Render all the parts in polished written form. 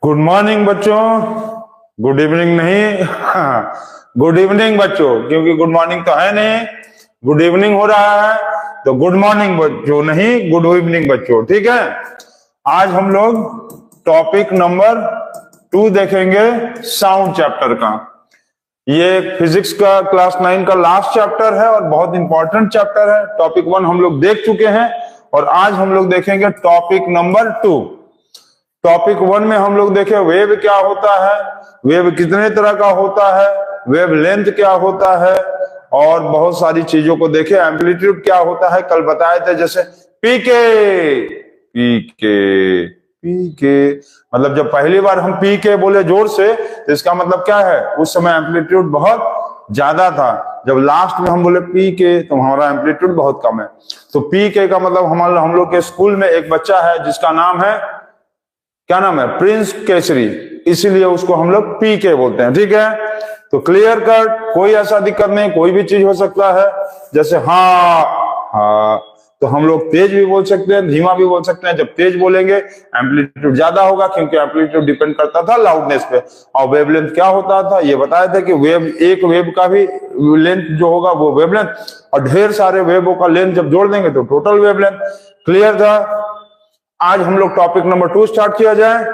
Good morning बच्चों। Good evening नहीं, good evening बच्चों, क्योंकि गुड मॉर्निंग तो है नहीं, गुड इवनिंग हो रहा है, तो गुड मॉर्निंग बच्चों नहीं, गुड इवनिंग बच्चों। ठीक है, आज हम लोग टॉपिक नंबर 2 देखेंगे साउंड चैप्टर का। ये फिजिक्स का क्लास 9 का लास्ट चैप्टर है और बहुत इंपॉर्टेंट चैप्टर है। टॉपिक 1 हम लोग देख चुके हैं और आज हम लोग देखेंगे टॉपिक नंबर 2। टॉपिक 1 में हम लोग देखे वेव क्या होता है, वेव कितने तरह का होता है, वेव लेंथ क्या होता है और बहुत सारी चीजों को देखे। एम्पलीट्यूड क्या होता है कल बताए थे, जैसे पीके पीके पीके, मतलब जब पहली बार हम पीके बोले जोर से तो इसका मतलब क्या है, उस समय एम्पलीट्यूड बहुत ज्यादा था। जब लास्ट में हम बोले पीके तो हमारा एम्पलीट्यूड बहुत कम है। तो पीके का मतलब हम लोग के स्कूल में एक बच्चा है जिसका नाम है, क्या नाम है, प्रिंस केसरी, इसीलिए उसको हम लोग पीके बोलते हैं। ठीक है, तो क्लियर कट, कोई ऐसा दिक्कत नहीं, कोई भी चीज हो सकता है। जैसे हाँ, तो हम लोग तेज भी बोल सकते हैं, धीमा भी बोल सकते हैं। जब तेज बोलेंगे एम्पलीट्यूड ज्यादा होगा, क्योंकि एम्पलीट्यूड डिपेंड करता था लाउडनेस पे। और वेवलेंथ क्या होता था ये बताया था कि वेव, एक वेव का भी लेंथ जो होगा वो वेवलेंथ, और ढेर सारे वेवों का लेंथ जब जोड़ देंगे तो टोटल वेवलेंथ। क्लियर था। आज हम लोग टॉपिक नंबर 2 स्टार्ट किया जाए।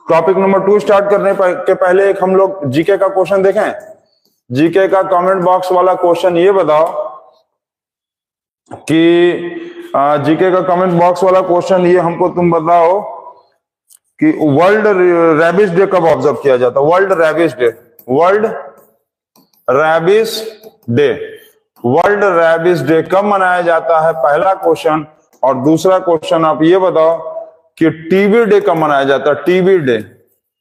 टॉपिक नंबर 2 स्टार्ट करने के पहले एक हम लोग जीके का क्वेश्चन देखें। जीके का कमेंट बॉक्स वाला क्वेश्चन ये बताओ कि जीके का कमेंट बॉक्स वाला क्वेश्चन ये हमको तुम बताओ कि वर्ल्ड रैबिस डे कब ऑब्जर्व किया जाता है। World rabies day, world rabies day, world rabies day कब मनाया जाता है, पहला क्वेश्चन। और दूसरा क्वेश्चन आप ये बताओ कि टीवी डे कब मनाया जाता है। टीवी डे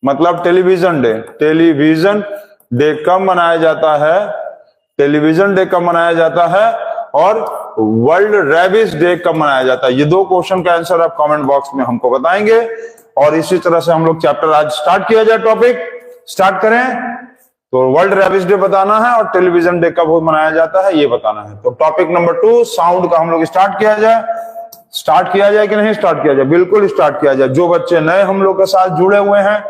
मतलब टेलीविजन डे, टेलीविजन डे कब मनाया जाता है, टेलीविजन डे कब मनाया जाता है, और वर्ल्ड रैबिस डे कब मनाया जाता है। ये 2 क्वेश्चन का आंसर आप कमेंट बॉक्स में हमको बताएंगे। और इसी तरह से हम लोग चैप्टर आज स्टार्ट किया जाए। टॉपिक स्टार्ट करें तो वर्ल्ड रैबिस डे बताना है और टेलीविजन डे कब मनाया जाता है ये बताना है। तो टॉपिक नंबर 2 साउंड का हम लोग स्टार्ट किया जाए। स्टार्ट किया जाए कि नहीं स्टार्ट किया जाए, बिल्कुल स्टार्ट किया जाए। जो बच्चे नए हम लोग के साथ जुड़े हुए हैं,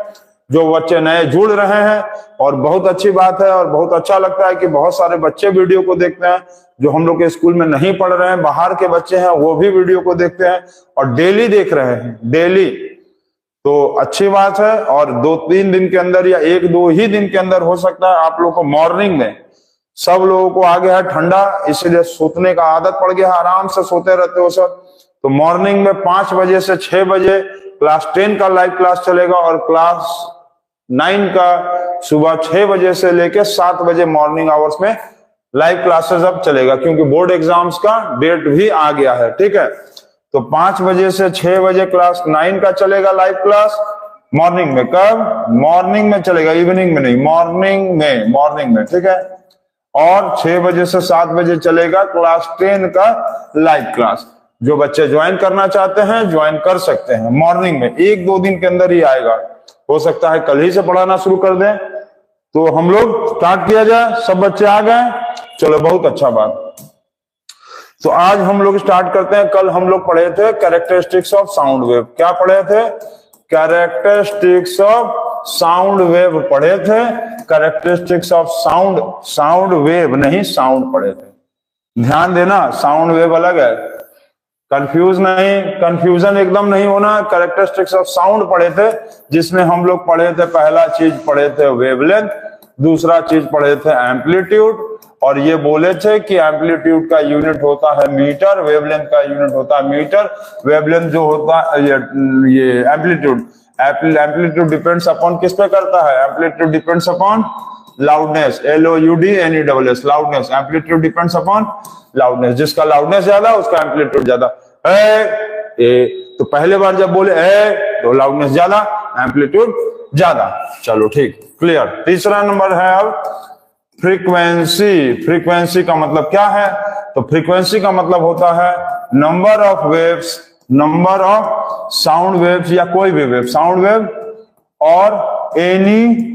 जो बच्चे नए जुड़ रहे हैं, और बहुत अच्छी बात है और बहुत अच्छा लगता है कि बहुत सारे बच्चे वीडियो को देखते हैं। जो हम लोग के स्कूल में नहीं पढ़ रहे हैं, बाहर के बच्चे हैं, वो भी वीडियो को देखते हैं और डेली देख रहे हैं, डेली। तो अच्छी बात है। और 2-3 दिन के अंदर या 1-2 ही दिन के अंदर हो सकता है आप लोग को मॉर्निंग में, सब लोगों को आ गया है ठंडा, इसीलिए सोने का आदत पड़ गया है, आराम से सोते रहते हो सब। तो मॉर्निंग में 5 बजे से 6 बजे क्लास 10 का लाइव क्लास चलेगा और क्लास 9 का सुबह 6 बजे से लेके 7 बजे मॉर्निंग आवर्स में लाइव क्लासेस अब चलेगा, क्योंकि बोर्ड एग्जाम्स का डेट भी आ गया है। ठीक है, तो 5 बजे से 6 बजे क्लास 9 का चलेगा लाइव क्लास मॉर्निंग में। कब? मॉर्निंग में चलेगा, इवनिंग में नहीं, मॉर्निंग में, मॉर्निंग में। ठीक है, और 6 बजे से 7 बजे चलेगा क्लास 10 का लाइव क्लास। जो बच्चे ज्वाइन करना चाहते हैं ज्वाइन कर सकते हैं मॉर्निंग में, 1-2 दिन के अंदर ही आएगा। हो सकता है कल ही से पढ़ाना शुरू कर दें। तो हम लोग स्टार्ट किया जाए। सब बच्चे आ गए, चलो बहुत अच्छा बात। तो आज हम लोग स्टार्ट करते हैं। कल हम लोग पढ़े थे कैरेक्टरिस्टिक्स ऑफ साउंड वेव। क्या पढ़े थे? कैरेक्टरिस्टिक्स ऑफ साउंड वेव पढ़े थे। Characteristics of sound, sound wave नहीं साउंड पढ़े थे। ध्यान देना, साउंड वेव अलग है, कंफ्यूज नहीं, कंफ्यूजन एकदम नहीं होना। कैरेक्टरिस्टिक्स ऑफ साउंड पढ़े थे, जिसमें हम लोग पढ़े थे, पहला चीज पढ़े थे वेवलेंथ, दूसरा चीज पढ़े थे एम्पलीट्यूड। और ये बोले थे कि एम्पलीट्यूड का यूनिट होता है मीटर, वेवलेंथ का यूनिट होता है मीटर। वेवलेंथ जो होता है ये एम्पलीट्यूड, एम्पलीट्यूड डिपेंड्स अपॉन किस पे करता है, amplitude depends upon loudness, LOUDNESS, loudness. Amplitude depends upon loudness, जिसका लाउडनेस ज्यादा उसका एम्पलीट्यूड ज्यादा है। तो पहले बार जब बोले ए तो लाउडनेस ज्यादा, एम्पलीट्यूड ज्यादा। चलो ठीक, क्लियर। तीसरा नंबर है अब फ्रीक्वेंसी। फ्रीक्वेंसी का मतलब क्या है? तो फ्रीक्वेंसी का मतलब होता है number of waves, number of sound waves, या कोई भी वेव, साउंड वेव और एनी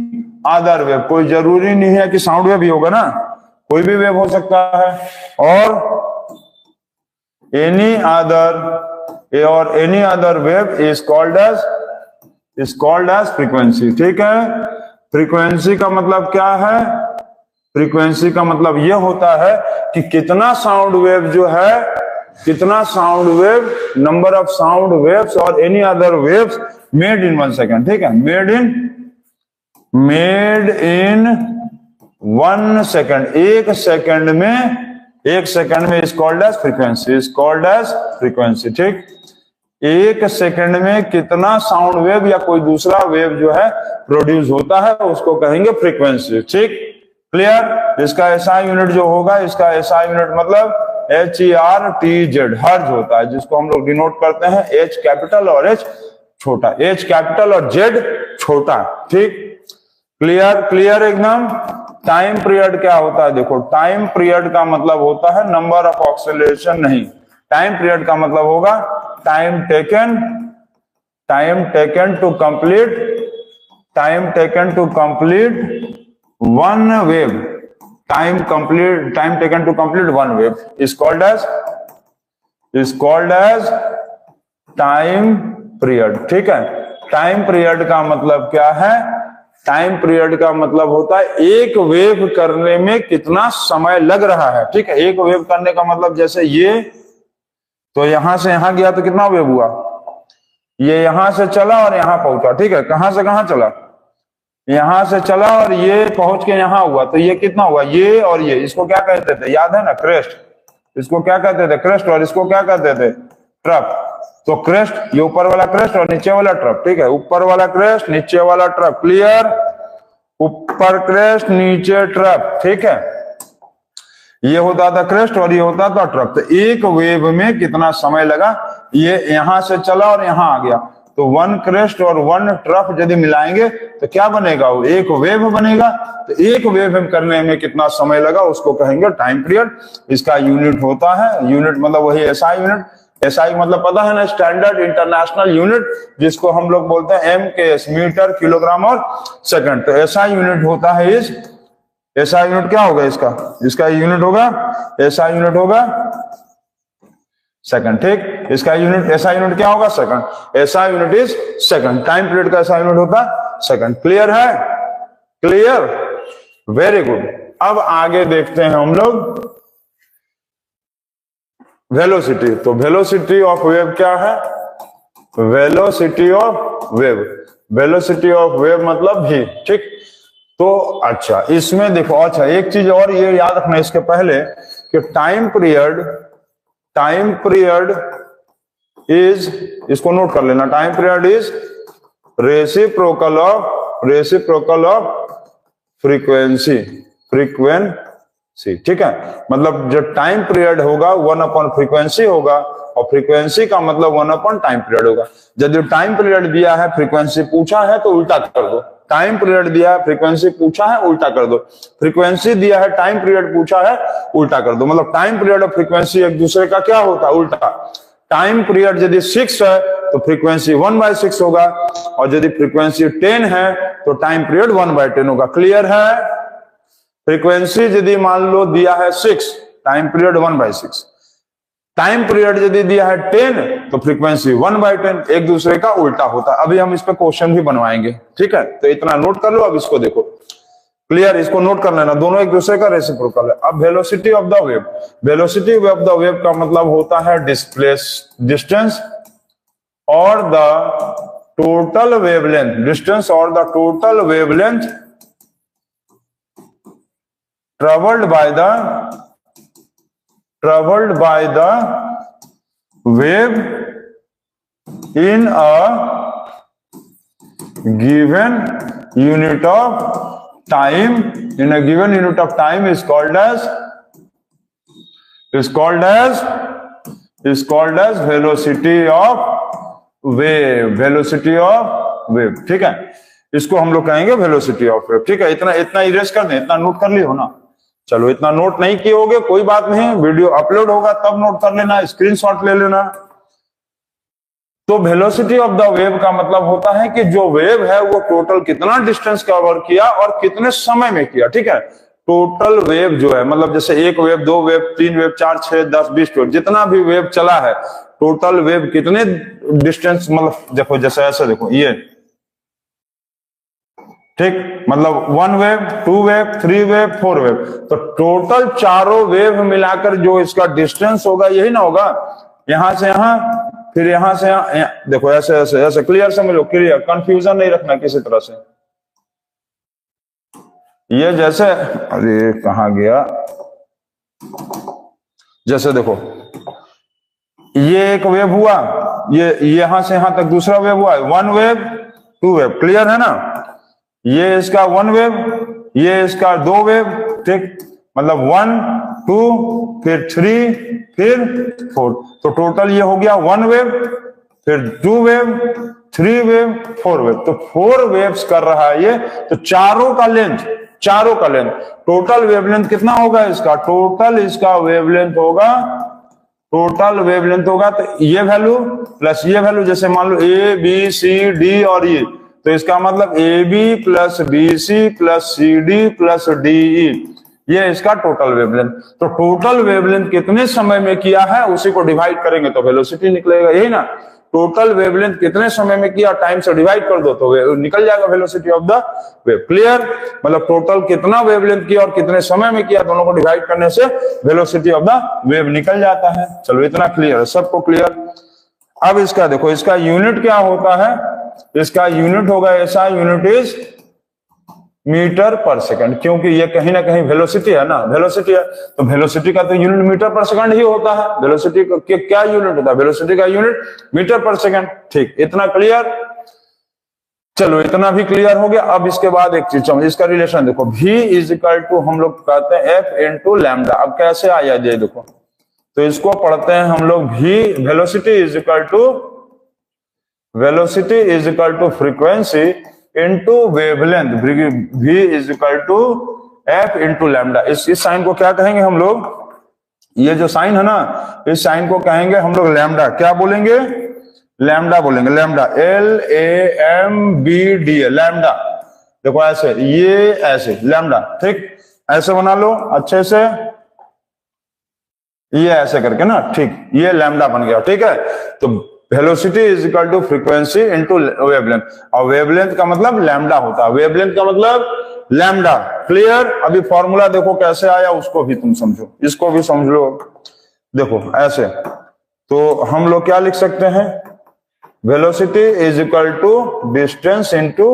अदर वेव। कोई जरूरी नहीं है कि साउंड वेव ही होगा ना, कोई भी वेव हो सकता है। और एनी अदर, और any other wave is called as is called as frequency. ठीक है, फ्रीक्वेंसी का मतलब क्या है? फ्रीक्वेंसी का मतलब यह होता है कि कितना साउंड वेव जो है, कितना sound wave, number of sound waves और any other waves made in 1 second. ठीक है, मेड इन 1 सेकेंड, एक सेकेंड में is called as frequency, is called as frequency. ठीक, एक सेकेंड में कितना साउंड वेव या कोई दूसरा वेव जो है प्रोड्यूस होता है उसको कहेंगे फ्रीक्वेंसी। ठीक, क्लियर? इसका एसआई यूनिट जो होगा, इसका एसआई यूनिट मतलब HERTZ, हर्ज होता है, जिसको हम लोग डिनोट करते हैं H कैपिटल और H छोटा, H कैपिटल और Z छोटा। ठीक, क्लियर? क्लियर एकदम। टाइम पीरियड क्या होता है? देखो, टाइम पीरियड का मतलब होता है नंबर ऑफ ऑक्सीलेशन नहीं, टाइम पीरियड का मतलब होगा time taken to complete one wave, time taken to complete one wave is called as time period. ठीक है, टाइम पीरियड का मतलब क्या है? टाइम पीरियड का मतलब होता है एक वेव करने में कितना समय लग रहा है। ठीक है, एक वेव करने का मतलब जैसे ये, तो यहां से यहां गया तो कितना वेव हुआ? ये यहां से चला और यहां पहुंचा। ठीक है, कहां से कहां चला? यहां से चला और ये पहुंच के यहां हुआ, तो ये कितना हुआ? ये और ये, इसको क्या कहते थे? याद है ना? क्रेस्ट। इसको क्या कहते थे? क्रेस्ट। और इसको क्या कहते थे? ट्रफ। तो क्रेस्ट, ये ऊपर वाला क्रेस्ट और नीचे वाला ट्रफ। ठीक है, ऊपर वाला क्रेस्ट, नीचे वाला ट्रफ। क्लियर? ऊपर क्रेस्ट, नीचे ट्रफ। ठीक है, ये होता था क्रेस्ट और ये होता था ट्रफ। तो एक वेव में कितना समय लगा? ये यहां से चला और यहां आ गया, तो वन क्रेस्ट और वन ट्रफ यदि मिलाएंगे तो क्या बनेगा? वो एक वेव बनेगा। तो एक वेव करने में कितना समय लगा उसको कहेंगे टाइम पीरियड। इसका यूनिट होता है, यूनिट मतलब वही एसआई यूनिट। एसआई मतलब पता है ना? स्टैंडर्ड इंटरनेशनल यूनिट, जिसको हम लोग बोलते हैं MKS, मीटर, किलोग्राम और सेकंड। तो एसआई यूनिट होता है इस, एसआई यूनिट क्या होगा इसका यूनिट होगा, एसआई यूनिट होगा सेकंड। ठीक, इसका यूनिट, एसआई यूनिट क्या होगा? Second. SI unit is second, time period का एसआई यूनिट होता है सेकंड। क्लियर है? Clear, very good. अब आगे देखते हैं हम लोग वेलोसिटी। तो वेलोसिटी ऑफ वेव क्या है? Velocity of wave, velocity of wave मतलब भी। ठीक, तो अच्छा, इसमें देखो, अच्छा एक चीज और ये याद रखना इसके पहले कि टाइम पीरियड इज, इसको नोट कर लेना, time period is reciprocal of frequency. ठीक है, मतलब जो टाइम पीरियड होगा 1 फ्रीक्वेंसी होगा, और फ्रीक्वेंसी का मतलब 1 टाइम पीरियड होगा। यदि टाइम पीरियड दिया है, फ्रीक्वेंसी पूछा है तो उल्टा कर दो। टाइम पीरियड दिया है, फ्रीक्वेंसी पूछा है, उल्टा कर दो। फ्रीक्वेंसी दिया है, टाइम पीरियड पूछा है, उल्टा कर दो। मतलब टाइम पीरियड और फ्रीक्वेंसी एक दूसरे का क्या होता है? उल्टा। टाइम पीरियड यदि 6 है तो फ्रीक्वेंसी 1/6 होगा, और यदि फ्रीक्वेंसी 10 है तो टाइम पीरियड 1/10 होगा। क्लियर है? फ्रीक्वेंसी यदि मान लो दिया है 6, टाइम पीरियड 1/6। टाइम पीरियड यदि दिया है 10 तो फ्रीक्वेंसी 1/10, एक दूसरे का उल्टा होता है। अभी हम इस पे क्वेश्चन भी बनवाएंगे। ठीक है, तो इतना नोट कर लो। अब इसको देखो, क्लियर? इसको नोट कर लेना, दोनों एक दूसरे का रेसिप्रोकल है। अब velocity of the wave, velocity of the wave का मतलब होता है डिस्टेंस और द टोटल वेवलेंथ, डिस्टेंस और the total wavelength traveled by the wave in a given unit of time, is called as velocity of wave। ठीक है, इसको हम लोग कहेंगे वेलोसिटी ऑफ वेव। ठीक है, इतना इरेज कर दें, इतना नोट कर लियो ना। चलो, इतना नोट नहीं किए होगे कोई बात नहीं, वीडियो अपलोड होगा तब नोट कर लेना, स्क्रीनशॉट ले लेना। तो वेलोसिटी ऑफ द वेव का मतलब होता है कि जो वेव है वो टोटल कितना डिस्टेंस कवर किया और कितने समय में किया। ठीक है, टोटल वेव जो है, मतलब जैसे 1 वेव, 2 वेव, 3 वेव, 4, 6, 10, 20 वेव, जितना भी वेव चला है, टोटल वेव कितने डिस्टेंस, मतलब देखो जैसे ऐसे देखो, ये ठीक, मतलब 1 वेव, 2 वेव, 3 वेव, 4 वेव, तो टोटल चारों वेव मिलाकर जो इसका डिस्टेंस होगा यही ना होगा, यहां से यहां, फिर यहां से यहां, देखो ऐसे ऐसे ऐसे, क्लियर समझ लो, क्लियर, कंफ्यूजन नहीं रखना किसी तरह से। ये जैसे, अरे कहां गया, जैसे देखो ये एक वेव हुआ, ये यहां से यहां तक दूसरा वेव हुआ, 1 वेव 2 वेव, क्लियर है ना, ये इसका 1 वेव, ये इसका 2 वेव, ठीक, मतलब 1 2 फिर 3 फिर 4, तो टोटल ये हो गया 1 वेव, फिर 2 वेव, 3 वेव, 4 वेव, तो 4 वेव्स कर रहा है ये, तो चारों का लेंथ टोटल वेवलेंथ कितना होगा इसका, टोटल इसका वेवलेंथ होगा, तो ये वैल्यू प्लस ये वैल्यू, जैसे मान लो ए बी सी डी और ये, तो इसका मतलब A B plus B C plus C D plus D E, ये इसका टोटल वेवलेंथ। तो टोटल वेवलेंथ कितने समय में किया है उसी को डिवाइड करेंगे तो वेलोसिटी निकलेगा, यही ना, टोटल वेवलेंथ कितने समय में किया, टाइम से डिवाइड कर दो तो निकल जाएगा velocity of the wave, clear, मतलब टोटल कितना वेवलेंथ किया और कितने समय में किया, दोनों को डिवाइड करने से वेलोसिटी ऑफ द वेव निकल जाता है। चलो इतना क्लियर है, सबको क्लियर। अब इसका देखो, इसका यूनिट क्या होता है, इसका यूनिट होगा ऐसा, unit is metre per second, क्योंकि ये कहीं ना कहीं वेलोसिटी है ना, वेलोसिटी है, तो वेलोसिटी का तो यूनिट मीटर पर सेकंड ही होता है, वेलोसिटी का क्या यूनिट होता है, वेलोसिटी का यूनिट मीटर पर सेकंड, ठीक, इतना क्लियर। चलो इतना भी क्लियर हो गया। अब इसके बाद एक चीज, इसका रिलेशन देखो, v इज इक्वल टू, हम लोग कहते हैं f इंटू लैम्डा, अब कैसे आया ये देखो, तो इसको पढ़ते हैं हम लोग, v velocity is equal to frequency into wavelength, v is equal to f into lambda. इस साइन को क्या कहेंगे हम लोग, ये जो साइन है ना, इस साइन को कहेंगे हम लोग लैम्डा, क्या बोलेंगे, लैम्डा बोलेंगे, लैम्डा, LAMBDA, लैम्डा, देखो ऐसे, ये ऐसे लैम्डा, ठीक, ऐसे बना लो अच्छे से, ये ऐसे करके ना, ठीक, ये लैम्डा बन गया, ठीक है। तो velocity is equal to frequency into wavelength, और वेवलेंथ का मतलब लैम्डा होता है, वेवलेंथ का मतलब लैम्डा, क्लियर। अभी फॉर्मूला देखो कैसे आया, उसको भी तुम समझो, इसको भी समझ लो, देखो ऐसे, तो हम लोग क्या लिख सकते हैं, velocity is equal to distance into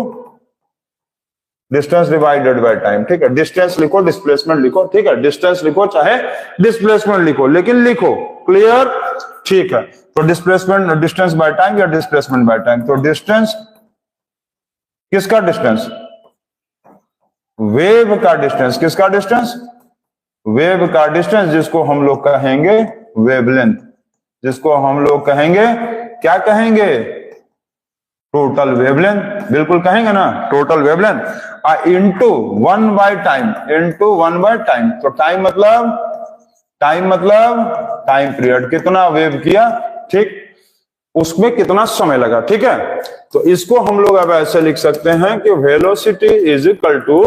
distance divided by time, ठीक है, डिस्टेंस लिखो, डिस्प्लेसमेंट लिखो, ठीक है, डिस्टेंस लिखो चाहे डिस्प्लेसमेंट लिखो, लेकिन लिखो, क्लियर, ठीक है। तो डिस्प्लेसमेंट, डिस्टेंस बाय टाइम या डिस्प्लेसमेंट बाय टाइम, तो डिस्टेंस, किसका डिस्टेंस, वेव का डिस्टेंस, किसका डिस्टेंस, वेव का डिस्टेंस, जिसको हम लोग कहेंगे वेवलेंथ, जिसको हम लोग कहेंगे, क्या कहेंगे, टोटल वेवलेंथ, बिल्कुल कहेंगे ना, total wavelength, into 1 by time, into 1 bye time, तो टाइम मतलब टाइम पीरियड, कितना वेव किया, ठीक, उसमें कितना समय लगा, ठीक है। तो इसको हम लोग अब ऐसे लिख सकते हैं कि velocity is equal to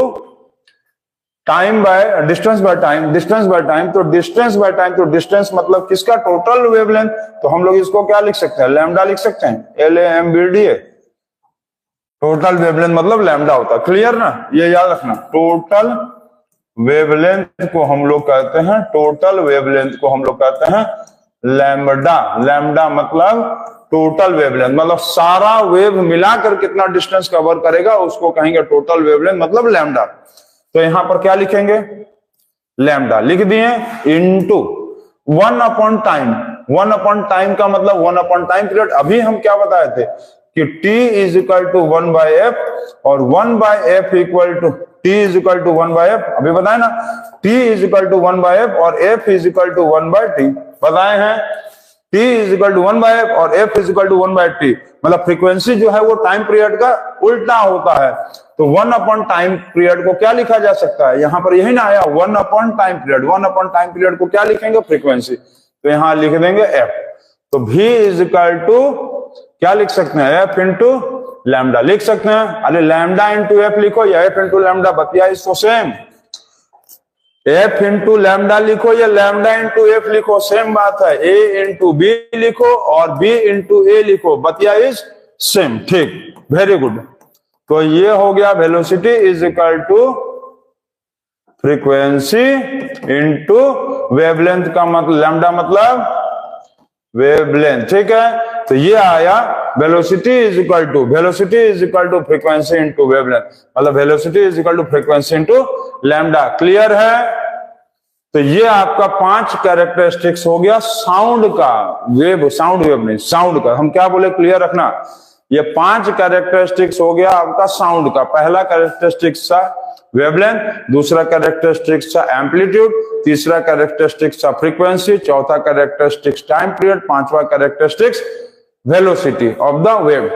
time by distance by time, distance by time, तो डिस्टेंस बाय टाइम, तो डिस्टेंस मतलब किसका, टोटल वेवलेंथ, तो हम लोग इसको क्या लिख सकते हैं, लैम्डा लिख सकते हैं, LAMBDA, टोटल वेवलेंथ मतलब लैम्डा होता है, क्लियर ना, ये याद रखना, टोटल वेवलेंथ को हम लोग कहते हैं, टोटल वेवलेंथ को हम लोग कहते हैं लैम्डा, लैम्डा मतलब टोटल वेवलेंथ, मतलब सारा वेव मिलाकर कितना डिस्टेंस कवर करेगा उसको कहेंगे टोटल वेवलेंथ, मतलब लैम्डा। तो यहां पर क्या लिखेंगे, लैम्डा लिख दिए, into 1 upon time, 1 upon time का मतलब 1 अपॉन टाइम पीरियड। अभी हम क्या बताए थे कि t is equal to 1 by F, और 1 by F equal to t is equal to 1 by F, अभी बताए ना, t is equal to 1 by F और f is equal to 1 by t, बताए हैं, t is equal to 1 by F और f is equal to 1 by t, मतलब frequency जो है वो टाइम पीरियड का उल्टा होता है। तो 1 अपॉन टाइम पीरियड को क्या लिखा जा सकता है, यहां पर यही ना आया, 1 upon time period, 1 upon time period को क्या लिखेंगे, फ्रीक्वेंसी, तो यहां लिख देंगे f। तो v इज इक्वल टू क्या लिख सकते हैं, f इंटू लैम्डा लिख सकते हैं, अरे लैम्डा इंटू एफ लिखो या f इंटू लैम्डा, बतिया इसको सेम, f इंटू लैम्डा लिखो या लैम्डा इंटू एफ लिखो, सेम बात है, a इंटू बी लिखो और b इंटू ए लिखो, बतिया इज सेम, ठीक, वेरी गुड। तो ये हो गया velocity is equal to frequency into wavelength का मतलब लैम्डा मतलब वेवलेंथ, ठीक है। तो ये आया velocity is equal to frequency into wavelength, मतलब velocity is equal to frequency into lambda. Clear है? तो ये आपका 5 कैरेक्टरिस्टिक्स हो गया साउंड का, साउंड वेव नहीं, साउंड का। हम क्या बोले, क्लियर रखना, ये 5 कैरेक्टरिस्टिक्स हो गया आपका साउंड का। पहला कैरेक्टरिस्टिक्स था वेवलेंथ, दूसरा कैरेक्टरिस्टिक्स था एम्पलीट्यूड, तीसरा कैरेक्टरिस्टिक्स था फ्रीक्वेंसी, चौथा कैरेक्टरिस्टिक्स टाइम पीरियड, पांचवा characteristics velocity of the wave.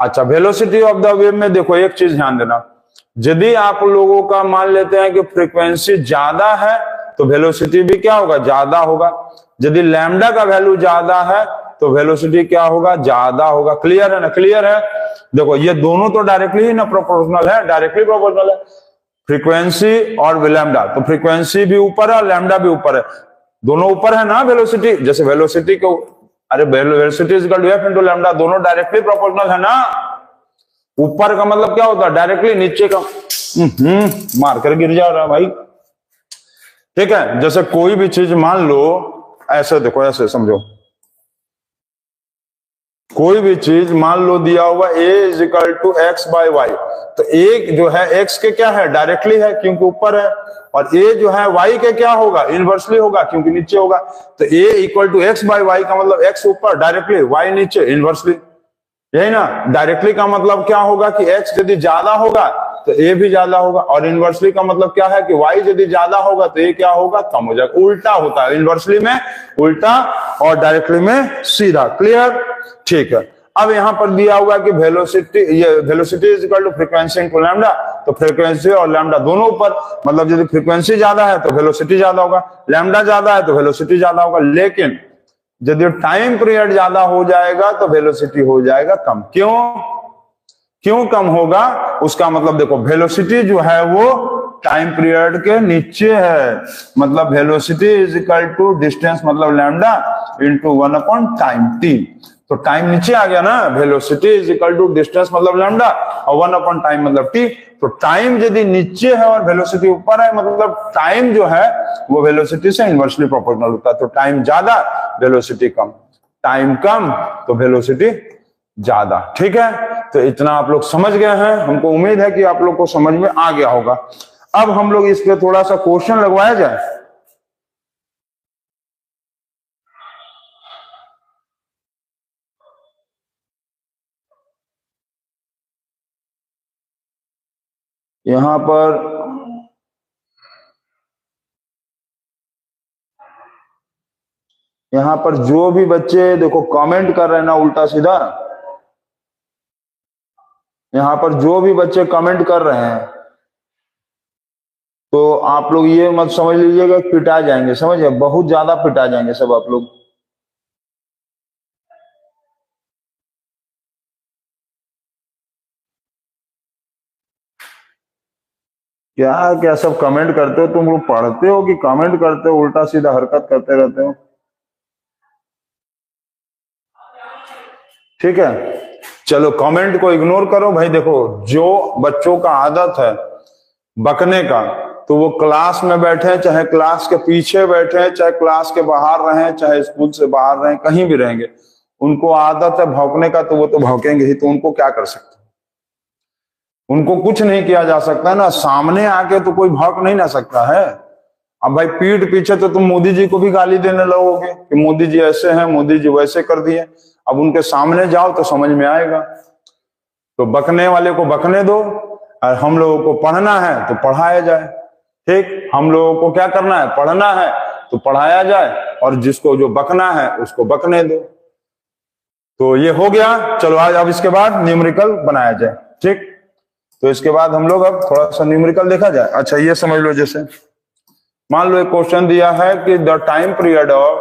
अच्छा, वेलोसिटी ऑफ द वेव में देखो एक चीज ध्यान देना, यदि आप लोगों का मान लेते हैं कि फ्रीक्वेंसी ज्यादा है तो वेलोसिटी भी क्या होगा, ज्यादा होगा। यदि लैम्डा का वैल्यू ज्यादा है तो वेलोसिटी क्या होगा, ज्यादा होगा। क्लियर है ना? क्लियर है? देखो ये दोनों तो डायरेक्टली ही ना प्रोपोर्शनल है, डायरेक्टली प्रोपोर्शनल है, फ्रीक्वेंसी और लैम्डा। तो फ्रीक्वेंसी भी ऊपर है और लैम्डा भी ऊपर है, दोनों ऊपर है ना वेलोसिटी। जैसे वेलोसिटी को, अरे velocity is equal to F into lambda, दोनों डायरेक्टली प्रोपोर्शनल है ना। ऊपर का मतलब क्या होता है, डायरेक्टली, नीचे का मार कर गिर जा रहा है भाई, ठीक है। जैसे कोई भी चीज मान लो, ऐसे देखो, ऐसे समझो, कोई भी चीज मान लो दिया हुआ a is equal to X by Y, तो a जो है x के क्या है, डायरेक्टली है क्योंकि ऊपर है, और a जो है y के क्या होगा, इनवर्सली होगा क्योंकि नीचे होगा। तो a equal to X by Y का मतलब x ऊपर डायरेक्टली, y नीचे इनवर्सली, यही ना। डायरेक्टली का मतलब क्या होगा कि x यदि ज्यादा होगा तो a भी ज्यादा होगा, और इनवर्सली का मतलब क्या है कि y यदि ज्यादा होगा तो a क्या होगा, कम हो जाएगा। उल्टा होता है, इनवर्सली में उल्टा और डायरेक्टली में सीधा। क्लियर? ठीक है। अब यहां पर दिया हुआ है कि velocity is equal to frequency into lambda, तो फ्रीक्वेंसी और लैम्डा दोनों ऊपर, मतलब यदि फ्रीक्वेंसी ज्यादा है तो वेलोसिटी ज्यादा होगा, लैम्डा ज्यादा है तो वेलोसिटी ज्यादा होगा। लेकिन यदि टाइम पीरियड ज्यादा हो जाएगा तो वेलोसिटी हो जाएगा कम। क्यों कम होगा? उसका मतलब देखो, वेलोसिटी जो है वो टाइम पीरियड के नीचे है, मतलब velocity is equal to distance मतलब lambda into 1 upon time T. तो टाइम नीचे आ गया ना, velocity is equal to distance मतलब लैम्डा और 1 अपॉन टाइम मतलब टी। तो टाइम यदि नीचे है और वेलोसिटी ऊपर है, मतलब टाइम जो है वो वेलोसिटी से इनवर्सली प्रोपोर्शनल होता है। तो टाइम ज्यादा, वेलोसिटी कम, टाइम कम तो वेलोसिटी ज्यादा। ठीक है, तो इतना आप लोग समझ गए हैं, हमको उम्मीद है कि आप लोग को समझ में आ गया होगा। अब हम लोग इस पे थोड़ा सा क्वेश्चन लगवाया जाए। यहां पर जो भी बच्चे देखो कमेंट कर रहे हैं ना उल्टा सीधा, यहां पर जो भी बच्चे कमेंट कर रहे हैं तो आप लोग ये मत समझ लीजिएगा पिटा जाएंगे, समझिए, बहुत ज्यादा पिटा जाएंगे सब आप लोग। क्या क्या सब कमेंट करते हो, तुम लोग पढ़ते हो कि कमेंट करते हो, उल्टा सीधा हरकत करते रहते हो। ठीक है, चलो कमेंट को इग्नोर करो भाई। देखो, जो बच्चों का आदत है बकने का, तो वो क्लास में बैठे, चाहे क्लास के पीछे बैठे, चाहे क्लास के बाहर रहें, चाहे स्कूल से बाहर रहें, कहीं भी रहेंगे, उनको आदत है भौंकने का, तो वो तो भौंकेंगे ही। तो उनको क्या कर सकते, उनको कुछ नहीं किया जा सकता ना, सामने आके तो कोई भौंक नहीं ना सकता है। अब भाई पीठ पीछे तो तुम मोदी जी को भी गाली देने लगोगे कि मोदी जी ऐसे हैं, मोदी जी वैसे कर दिए। अब उनके सामने जाओ तो समझ में आएगा। तो बकने वाले को बकने दो, और हम लोगों को पढ़ना है तो पढ़ाया जाए। ठीक, हम लोगों को क्या करना है, पढ़ना है तो पढ़ाया जाए, और जिसको जो बकना है उसको बकने दो। तो ये हो गया। चलो आज अब इसके बाद न्यूमेरिकल बनाया जाए। ठीक, तो इसके बाद हम लोग अब थोड़ा सा न्यूमेरिकल देखा जाए। अच्छा, ये समझ लो, जैसे मान लो एक क्वेश्चन दिया है कि the time period of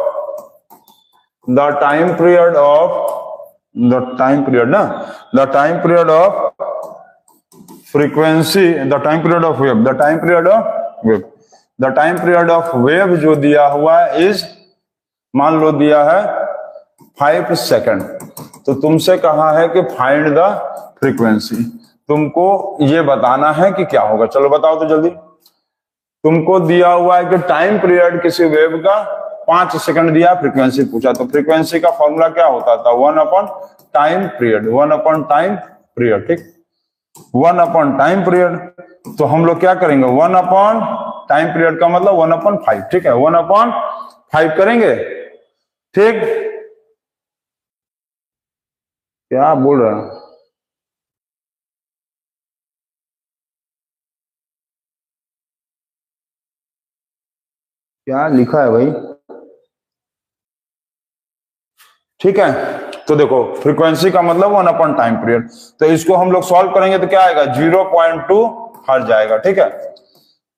frequency, the time period of wave जो दिया हुआ है इज, मान लो दिया है 5 सेकंड। तो तुमसे कहा है कि फाइंड द फ्रीक्वेंसी। तुमको ये बताना है कि क्या होगा। चलो बताओ तो जल्दी। तुमको दिया हुआ है कि टाइम पीरियड किसी वेव का 5 सेकंड दिया, फ्रीक्वेंसी पूछा, तो फ्रीक्वेंसी का फॉर्मूला क्या होता था? 1 upon time period, 1 upon time period, ठीक, 1 अपॉन टाइम पीरियड। तो हम लोग क्या करेंगे? 1 अपॉन टाइम पीरियड का मतलब 1 अपॉन 5, ठीक है, 1 अपॉन 5 करेंगे, ठीक। क्या बोल रहे हैं? क्या लिखा है भाई? ठीक है, तो देखो फ्रीक्वेंसी का मतलब 1 अपॉन टाइम पीरियड, तो इसको हम लोग सॉल्व करेंगे तो क्या आएगा? 0.2 हर्ट्ज आएगा, ठीक है।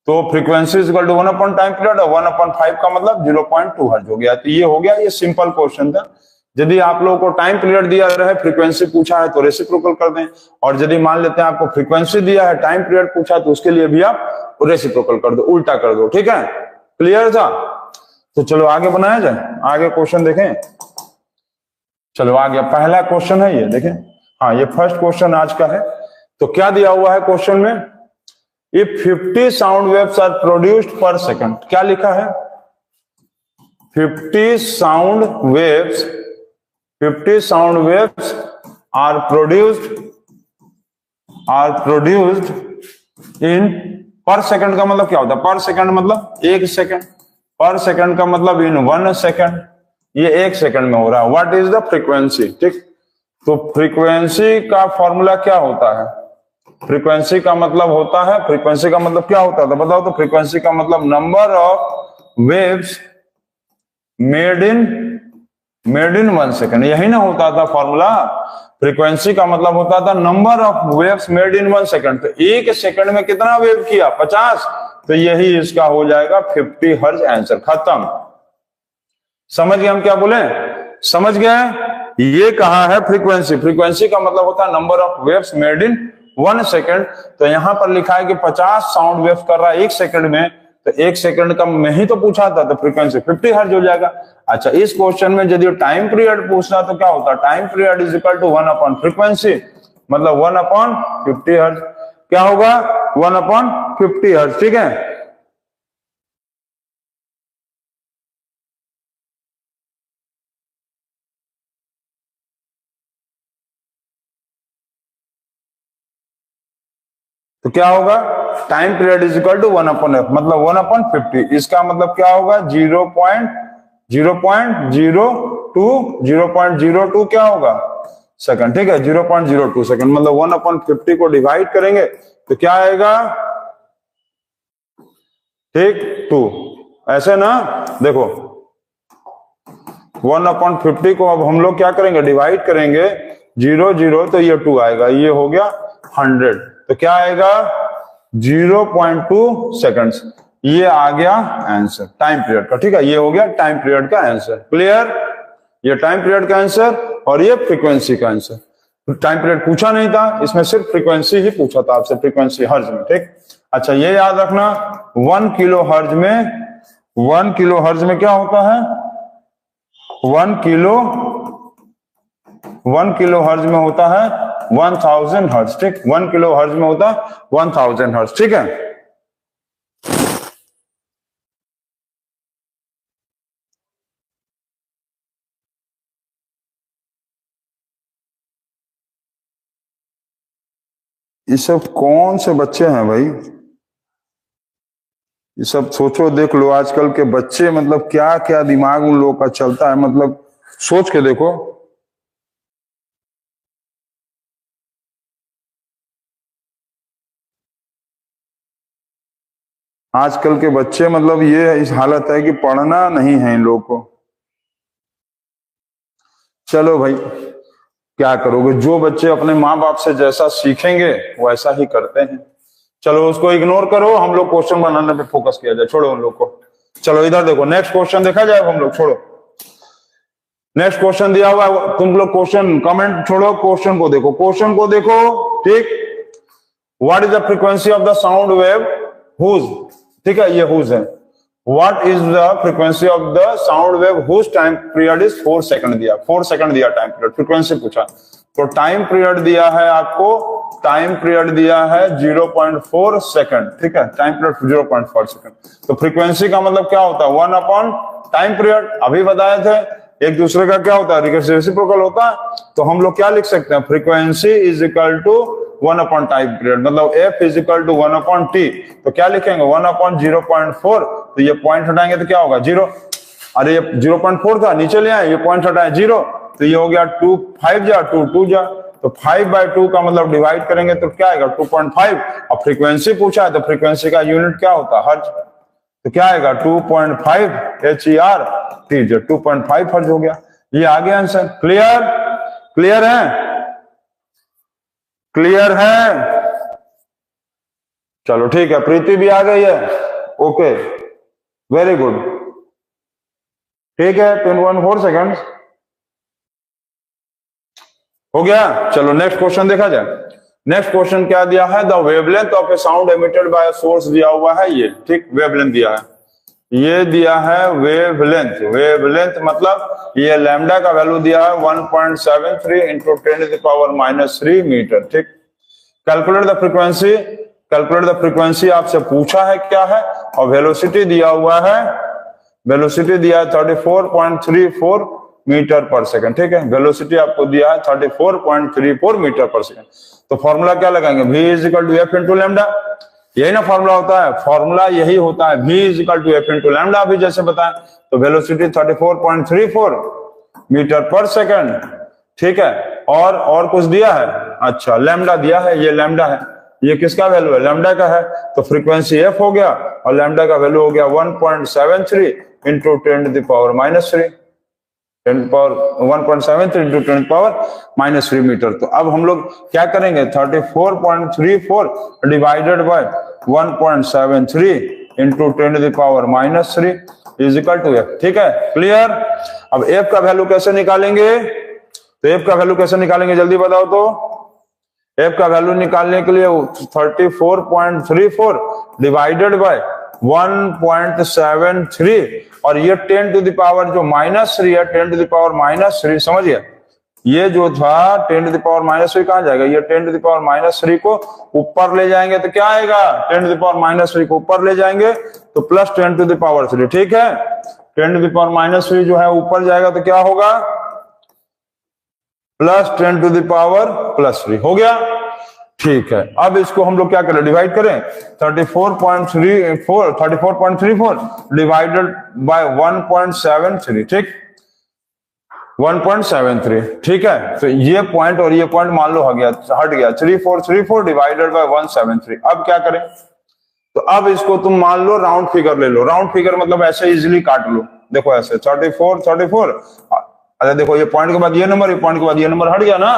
तो frequency is equal to 1 upon time period और 1 अपॉन 5 का मतलब 0.2 हर्ट्ज हो गया। तो ये हो गया, ये सिंपल क्वेश्चन था। यदि आप लोगों को टाइम पीरियड दिया रहे, फ्रीक्वेंसी पूछा है तो रेसिप्रोकल कर दें, और यदि मान लेते हैं आपको फ्रीक्वेंसी दिया है, टाइम पीरियड पूछा तो उसके लिए भी आप रेसिप्रोकल कर दो, उल्टा कर दो, ठीक है। क्लियर था? तो चलो आगे बनाया जाए, आगे क्वेश्चन देखें। चलो आ गया, पहला क्वेश्चन है ये, देखें। हाँ, ये फर्स्ट क्वेश्चन आज का है। तो क्या दिया हुआ है क्वेश्चन में? If 50 sound waves are produced per second, क्या लिखा है? 50 sound waves, 50 sound waves are produced in per second का मतलब क्या होता है? पर सेकंड मतलब 1 सेकंड, पर सेकंड का मतलब इन 1 सेकंड, ये 1 सेकंड में हो रहा है। व्हाट इज द फ्रीक्वेंसी, ठीक। तो फ्रीक्वेंसी का फॉर्मूला क्या होता है? फ्रीक्वेंसी का मतलब होता है, फ्रीक्वेंसी का मतलब क्या होता था बताओ तो? फ्रीक्वेंसी का मतलब number of waves made in 1 second, यही ना होता था फॉर्मूला। फ्रीक्वेंसी का मतलब होता था number of waves made in 1 second. तो 1 सेकंड में कितना वेव किया? 50। तो यही इसका हो जाएगा 50 हर्ट्ज, आंसर खत्म। समझ गए हम क्या बोले? समझ गए? ये कहा है फ्रीक्वेंसी, फ्रीक्वेंसी का मतलब होता है number of waves made in 1 second. तो यहां पर लिखा है कि 50 साउंड वेव कर रहा है 1 सेकंड में, तो 1 सेकंड का में ही तो पूछा था, तो फ्रीक्वेंसी 50 हर्ट्ज हो जाएगा। अच्छा, इस क्वेश्चन में यदि टाइम पीरियड पूछना तो क्या होता है? Time period is equal to 1 upon frequency, मतलब 1 अपॉन 50 हर्ट्ज। क्या होगा? 1 अपॉन 50 हर्ट्ज, ठीक है। तो क्या होगा? Time period is equal to 1 upon F, मतलब 1 अपॉन 50। इसका मतलब क्या होगा? 0.02 क्या होगा? सेकंड, ठीक है, 0.02 सेकंड, मतलब 1 अपॉन 50 को डिवाइड करेंगे तो क्या आएगा? ठीक, 2, ऐसे ना। देखो 1 अपॉन 50 को अब हम लोग क्या करेंगे? डिवाइड करेंगे, 0 तो ये 2 आएगा, ये हो गया 100, तो क्या आएगा? 0.2 सेकंड्स। ये आ गया आंसर टाइम पीरियड का, ठीक है। ये हो गया टाइम पीरियड का आंसर। क्लियर? ये टाइम पीरियड का आंसर और ये फ्रीक्वेंसी का आंसर। टाइम पीरियड पूछा नहीं था, इसमें सिर्फ फ्रीक्वेंसी ही पूछा था आपसे, फ्रीक्वेंसी हर्ज में, ठीक। अच्छा, ये याद रखना 1 किलो हर्ज में, 1 किलो हर्ज में क्या होता है? 1 किलो हर्ज में होता है 1000 हर्ट्ज, ठीक। 1 किलो हर्ज में होता है 1000 हर्ट्ज, ठीक है। ये सब कौन से बच्चे हैं भाई? ये सब सोचो, देख लो आजकल के बच्चे, मतलब क्या क्या दिमाग उन लोगों का चलता है, मतलब सोच के देखो। आजकल के बच्चे, मतलब ये इस हालत है कि पढ़ना नहीं है इन लोगों को। चलो भाई, क्या करोगे? जो बच्चे अपने माँ बाप से जैसा सीखेंगे वैसा ही करते हैं। चलो उसको इग्नोर करो, हम लोग क्वेश्चन बनाने पे फोकस किया जाए, छोड़ो उन लोग को। चलो इधर देखो, नेक्स्ट क्वेश्चन देखा जाए, हम लोग छोड़ो। नेक्स्ट क्वेश्चन दिया हुआ है, तुम लोग क्वेश्चन कमेंट छोड़ो, क्वेश्चन को देखो, क्वेश्चन को देखो, ठीक। What is the frequency of the sound wave whose, ठीक है, ये हुज है। What is the frequency of the sound wave whose time period is 4 second दिया, 4 सेकंड दिया टाइम पीरियड, फ्रीक्वेंसी पूछा। तो टाइम पीरियड दिया है आपको टाइम पीरियड दिया है 0.4 सेकंड, ठीक है, टाइम पीरियड 0.4 सेकंड। तो फ्रीक्वेंसी का मतलब क्या होता है, 1 अपॉन टाइम पीरियड। अभी बताए थे एक दूसरे का क्या होता है, रेसिप्रोकल होता है। तो हम लोग क्या लिख सकते हैं, frequency is equal to 1 upon time period, मतलब f is equal to 1 upon t। तो क्या लिखेंगे, 1 अपॉन 0.4, तो ये पॉइंट हटाएंगे तो क्या होगा, 0। अरे ये 0.4 था, नीचे ले आए, ये पॉइंट हटाए 0, तो ये हो गया 2, 5 जा 2, 2 जा, तो 5/2 का मतलब डिवाइड करेंगे तो क्या आएगा, 2.5। अब फ्रीक्वेंसी पूछा है तो फ्रीक्वेंसी का यूनिट क्या होता है, हर्ट्ज। तो क्या आएगा 2.5 HERTZ, 2.5 हर्ट्ज हो गया। ये आ गया आंसर। क्लियर, क्लियर है, क्लियर है। चलो ठीक है, प्रीति भी आ गई है, ओके, वेरी गुड, ठीक है, 10.4 सेकंड हो गया। चलो नेक्स्ट क्वेश्चन देखा जाए। नेक्स्ट क्वेश्चन क्या दिया है, the wavelength of A sound emitted by a source दिया हुआ है, ये ठीक वेवलेंथ दिया है, ये दिया है वेवलेंथ। वेवलेंथ मतलब ये लैम्डा का वैल्यू दिया है 1.73 इंटू 10⁻³ मीटर, ठीक। Calculate the frequency, calculate the frequency आपसे पूछा है क्या है, और वेलोसिटी दिया हुआ है, वेलोसिटी दिया है 34.34 मीटर पर सेकंड, ठीक है। वेलोसिटी आपको दिया है 34.34 मीटर पर सेकंड। तो फॉर्मूला क्या लगाएंगे, v is equal to F into lambda, यही ना फॉर्मूला होता है, फॉर्मूला यही होता है, v is equal to F into lambda, अभी जैसे बताएं। तो वेलोसिटी 34.34 मीटर पर सेकंड, ठीक है। और कुछ दिया है, अच्छा लैम्डा दिया है, ये लैम्डा है, ये किसका वैल्यू है, लैम्डा का है। तो फ्रीक्वेंसी f हो गया और लैम्डा का वैल्यू हो गया 1.73 इंटू 10⁻³ 1.73 इंटू 10⁻³ मीटर। तो अब हम लोग क्या करेंगे, 34.34 divided by 1.73 into 10⁻³ is equal to f, ठीक है, क्लियर। अब f का वैल्यू कैसे निकालेंगे, तो f का वैल्यू कैसे निकालेंगे जल्दी बताओ तो। f का वैल्यू निकालने के लिए 34.34 डिवाइडेड बाय 1.73 और ये 10 टू द पावर जो -3 है, 10 टू द पावर -3, समझिए ये जो था 10 टू द पावर -3 कहां जाएगा, ये 10 टू द पावर -3 को ऊपर ले जाएंगे तो क्या आएगा, 10 टू द पावर -3 को ऊपर ले जाएंगे तो प्लस 10 टू द पावर 3, ठीक है। 10 टू द पावर -3 जो है ऊपर जाएगा तो क्या होगा, प्लस 10 टू द पावर +3 हो गया, ठीक है। अब इसको हम लोग क्या करें, डिवाइड करें, 34.34 डिवाइडेड बाय 1.73, ठीक, 1.73, ठीक है। तो ये पॉइंट और ये पॉइंट मान लो हट गया 3434 डिवाइडेड बाय 173। अब क्या करें, तो अब इसको तुम मान लो राउंड फिगर ले लो, राउंड फिगर मतलब ऐसे इजीली काट लो, देखो ऐसे 34 अरे देखो ये पॉइंट के बाद ये नंबर, ये पॉइंट के बाद ये नंबर हट गया ना।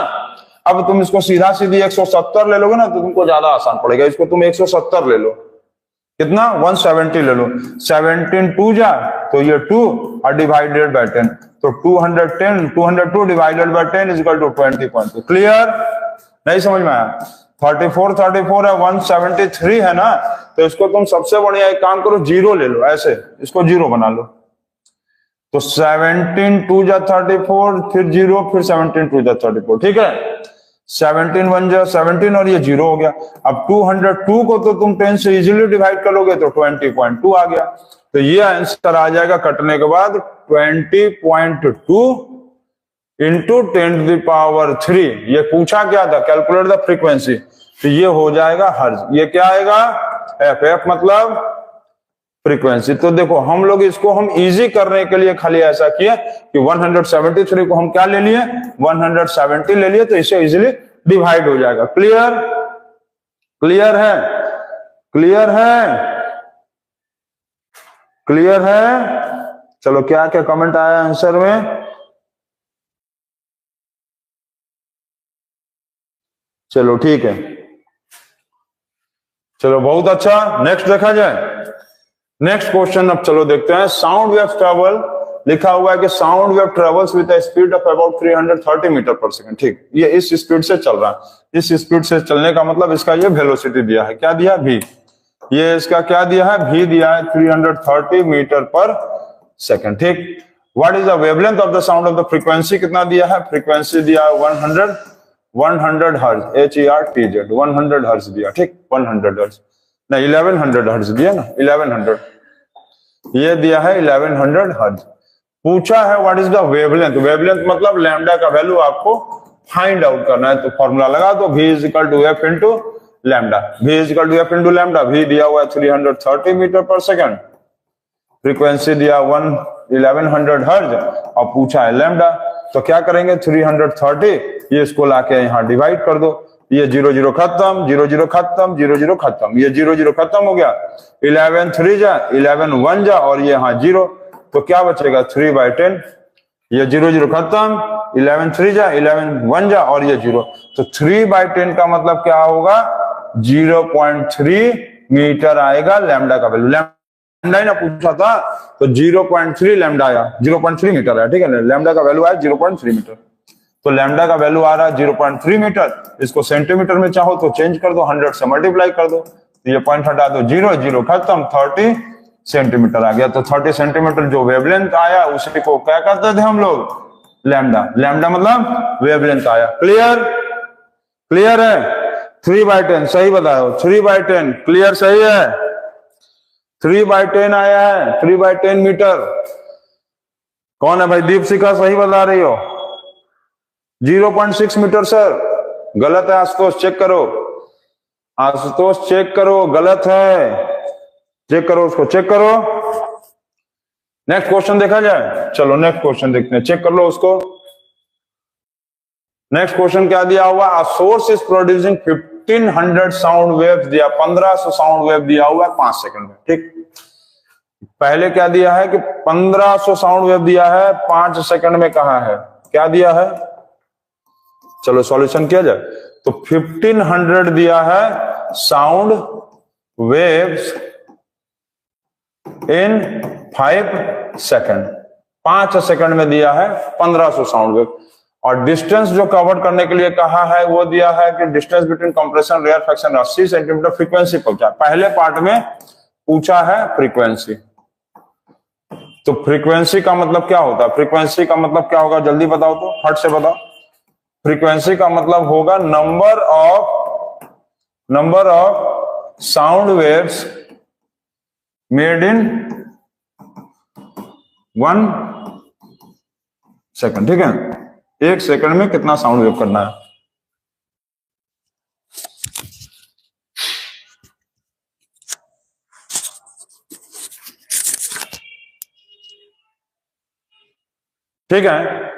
अब तुम इसको सीधा सीधी 170 ले लोगे ना तो तुमको ज्यादा आसान पड़ेगा, इसको तुम 170 ले लो, कितना 170 ले लो, 17 2 जा तो ये 2 और डिवाइडेड बाय 10 तो 202 divided by 10 is equal to 20.2। Clear, नहीं समझ में आया, 34 है, 173 है ना, तो इसको तुम सबसे बढ़िया एक काम करो, जीरो ले लो, ऐसे इसको जीरो बना लो, तो 17 2 जा 34 फिर 0 फिर 17 2 जा 34, ठीक है। 17 1 जा 17 और ये 0 हो गया। अब 202 को तो तुम 10 से इजीली डिवाइड करोगे तो 20.2 आ गया, तो ये आंसर आ जाएगा कटने के बाद 20.2 इंटू 10 टू द पावर 3। ये पूछा क्या था, कैलकुलेट द फ्रीक्वेंसी, तो ये हो जाएगा हर्ट्ज। ये क्या आएगा, एफ मतलब फ्रीक्वेंसी। तो देखो हम लोग इसको हम इजी करने के लिए खाली ऐसा किया कि 173 को हम क्या ले लिए, 170 ले लिए, तो इसे इजीली डिवाइड हो जाएगा। क्लियर, क्लियर है, क्लियर है, क्लियर है। चलो क्या क्या कमेंट आया आंसर में, चलो ठीक है, चलो बहुत अच्छा। नेक्स्ट देखा जाए, नेक्स्ट क्वेश्चन अब चलो देखते हैं। साउंड वेव ट्रेवल, लिखा हुआ है कि sound wave travels with a speed of about 330 metre per second, ठीक, ये इस स्पीड से चल रहा है। इस स्पीड से चलने का मतलब इसका ये वेलोसिटी दिया है, क्या दिया, v, ये इसका क्या दिया है, v दिया है 330 मीटर पर सेकंड, ठीक। What is the wavelength of the sound of the frequency कितना दिया है, फ्रीक्वेंसी दिया है 100 100 हर्ट्ज, HERTZ 100 हर्ट्ज दिया, ठीक 100 हर्ट्ज नहीं 1100 हर्ट्ज दिया ना, 1100 ये दिया है 1100 हर्ट्ज। पूछा है what is the wavelength, wavelength मतलब लैम्डा का वैल्यू आपको फाइंड आउट करना है, तो फॉर्मूला लगा दो V is equal to F into lambda, V is equal to F into lambda. V दिया हुआ है 330 मीटर पर सेकंड, फ्रीक्वेंसी दिया 1100 हर्ट्ज और पूछा है लैम्डा, तो क्या करेंगे 330 ये इसको लाके यहाँ डिवाइड कर दो, ये 0 0 खत्म, 0 0 खत्म, 0 0 खत्म, ये 0 0 खत्म हो गया, 11 3 जा 11 1 जा और ये यहाँ 0, तो क्या बचेगा 3/10, ये 0 0 खत्म, 11 3 जा 11 1 जा और ये 0, तो 3/10 का मतलब क्या होगा 0.3 मीटर आएगा लैम्डा का वैल्यू। लैम्डा ही ना पूछा था, तो 0.3 लैम्डा आया, 0.3 मीटर आया, ठीक है ना, लैम्डा का वैल्यू आया 0.3 मीटर, तो लैम्डा का वैल्यू आ रहा है 0.3 मीटर, इसको सेंटीमीटर में चाहो तो चेंज कर दो, 100 से मल्टीप्लाई कर दो, तो ये पॉइंट हटा दो, 0 0 खत्म, 30 सेंटीमीटर आ गया, तो 30 सेंटीमीटर जो वेवलेंथ आया उसी को क्या करते थे हम लोग लैम्डा, लैम्डा मतलब वेवलेंथ आया। क्लियर, क्लियर है, 3/10 सही बताओ, 3/10 क्लियर सही है, 3/10 आया है, 3/10 मीटर। कौन है भाई, दीपशिखा सही बता रही हो, 0.6 मीटर सर, गलत है आशुतोष, चेक करो, आशुतोष चेक करो, गलत है, चेक करो उसको, चेक करो। नेक्स्ट क्वेश्चन देखा जाए, चलो नेक्स्ट क्वेश्चन देखते हैं, चेक कर लो उसको। नेक्स्ट क्वेश्चन क्या दिया हुआ, a source is producing 1500 sound waves दिया, 1500 साउंड वेव दिया हुआ है 5 सेकंड में, ठीक। पहले क्या दिया है कि 1500 साउंड वेव दिया है 5 सेकंड में, कहा है क्या दिया है, चलो सॉल्यूशन किया जाए, तो 1500 दिया है sound waves in 5 second, 5 second में दिया है 1500 साउंड वेव, और डिस्टेंस जो कवर करने के लिए कहा है वो दिया है कि distance between compression rarefaction 80 centimetre, frequency पूछा, पहले पार्ट में पूछा है फ्रीक्वेंसी, तो फ्रीक्वेंसी का मतलब क्या होता है, फ्रीक्वेंसी का मतलब क्या होगा जल्दी बताओ तो, फट से बताओ। फ्रीक्वेंसी का मतलब होगा number of sound waves made in 1 second, ठीक है, 1 सेकंड में कितना साउंड वेव करना है। ठीक है,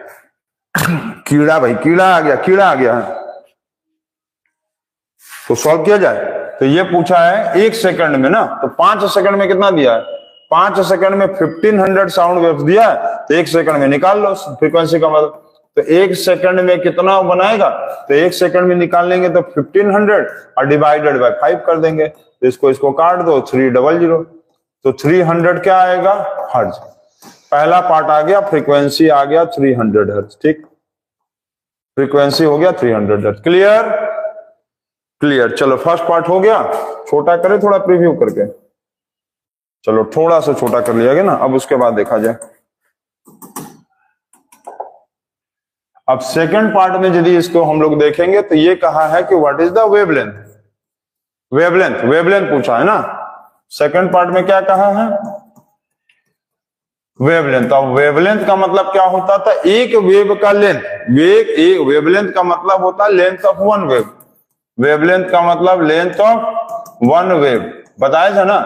कीड़ा भाई, कीड़ा आ गया, कीड़ा आ गया है, तो सॉल्व किया जाए। तो ये पूछा है 1 सेकंड में ना, तो 5 सेकंड में कितना दिया है, 5 सेकंड में 1500 साउंड वेव्स दिया है, तो 1 सेकंड में निकाल लो फ्रीक्वेंसी का मतलब, तो 1 सेकंड में कितना बनाएगा, तो 1 सेकंड में निकाल लेंगे तो 1500 और डिवाइडेड बाय 5 कर देंगे, तो इसको काट दो, 300, तो 300 क्या आएगा हर्ट्ज। पहला पार्ट आ गया, फ्रीक्वेंसी आ गया 300 हर्ट्ज, ठीक, फ्रीक्वेंसी हो गया 300 हर्ट्ज। क्लियर, क्लियर, चलो फर्स्ट पार्ट हो गया, छोटा करें थोड़ा प्रीव्यू करके, चलो थोड़ा सा छोटा कर लिया गया ना, अब उसके बाद देखा जाए। अब सेकंड पार्ट में यदि इसको हम लोग देखेंगे तो ये कहा है कि what is the wavelength, wavelength, wavelength पूछा है ना, सेकंड पार्ट में क्या कहा है वेवलेंथ। अब वेवलेंथ का मतलब क्या होता था, एक वेव का लेंथ, वेवलेंथ का मतलब होता है length of one wave, wavelength का मतलब लेंथ ऑफ वन वेव बताया था ना,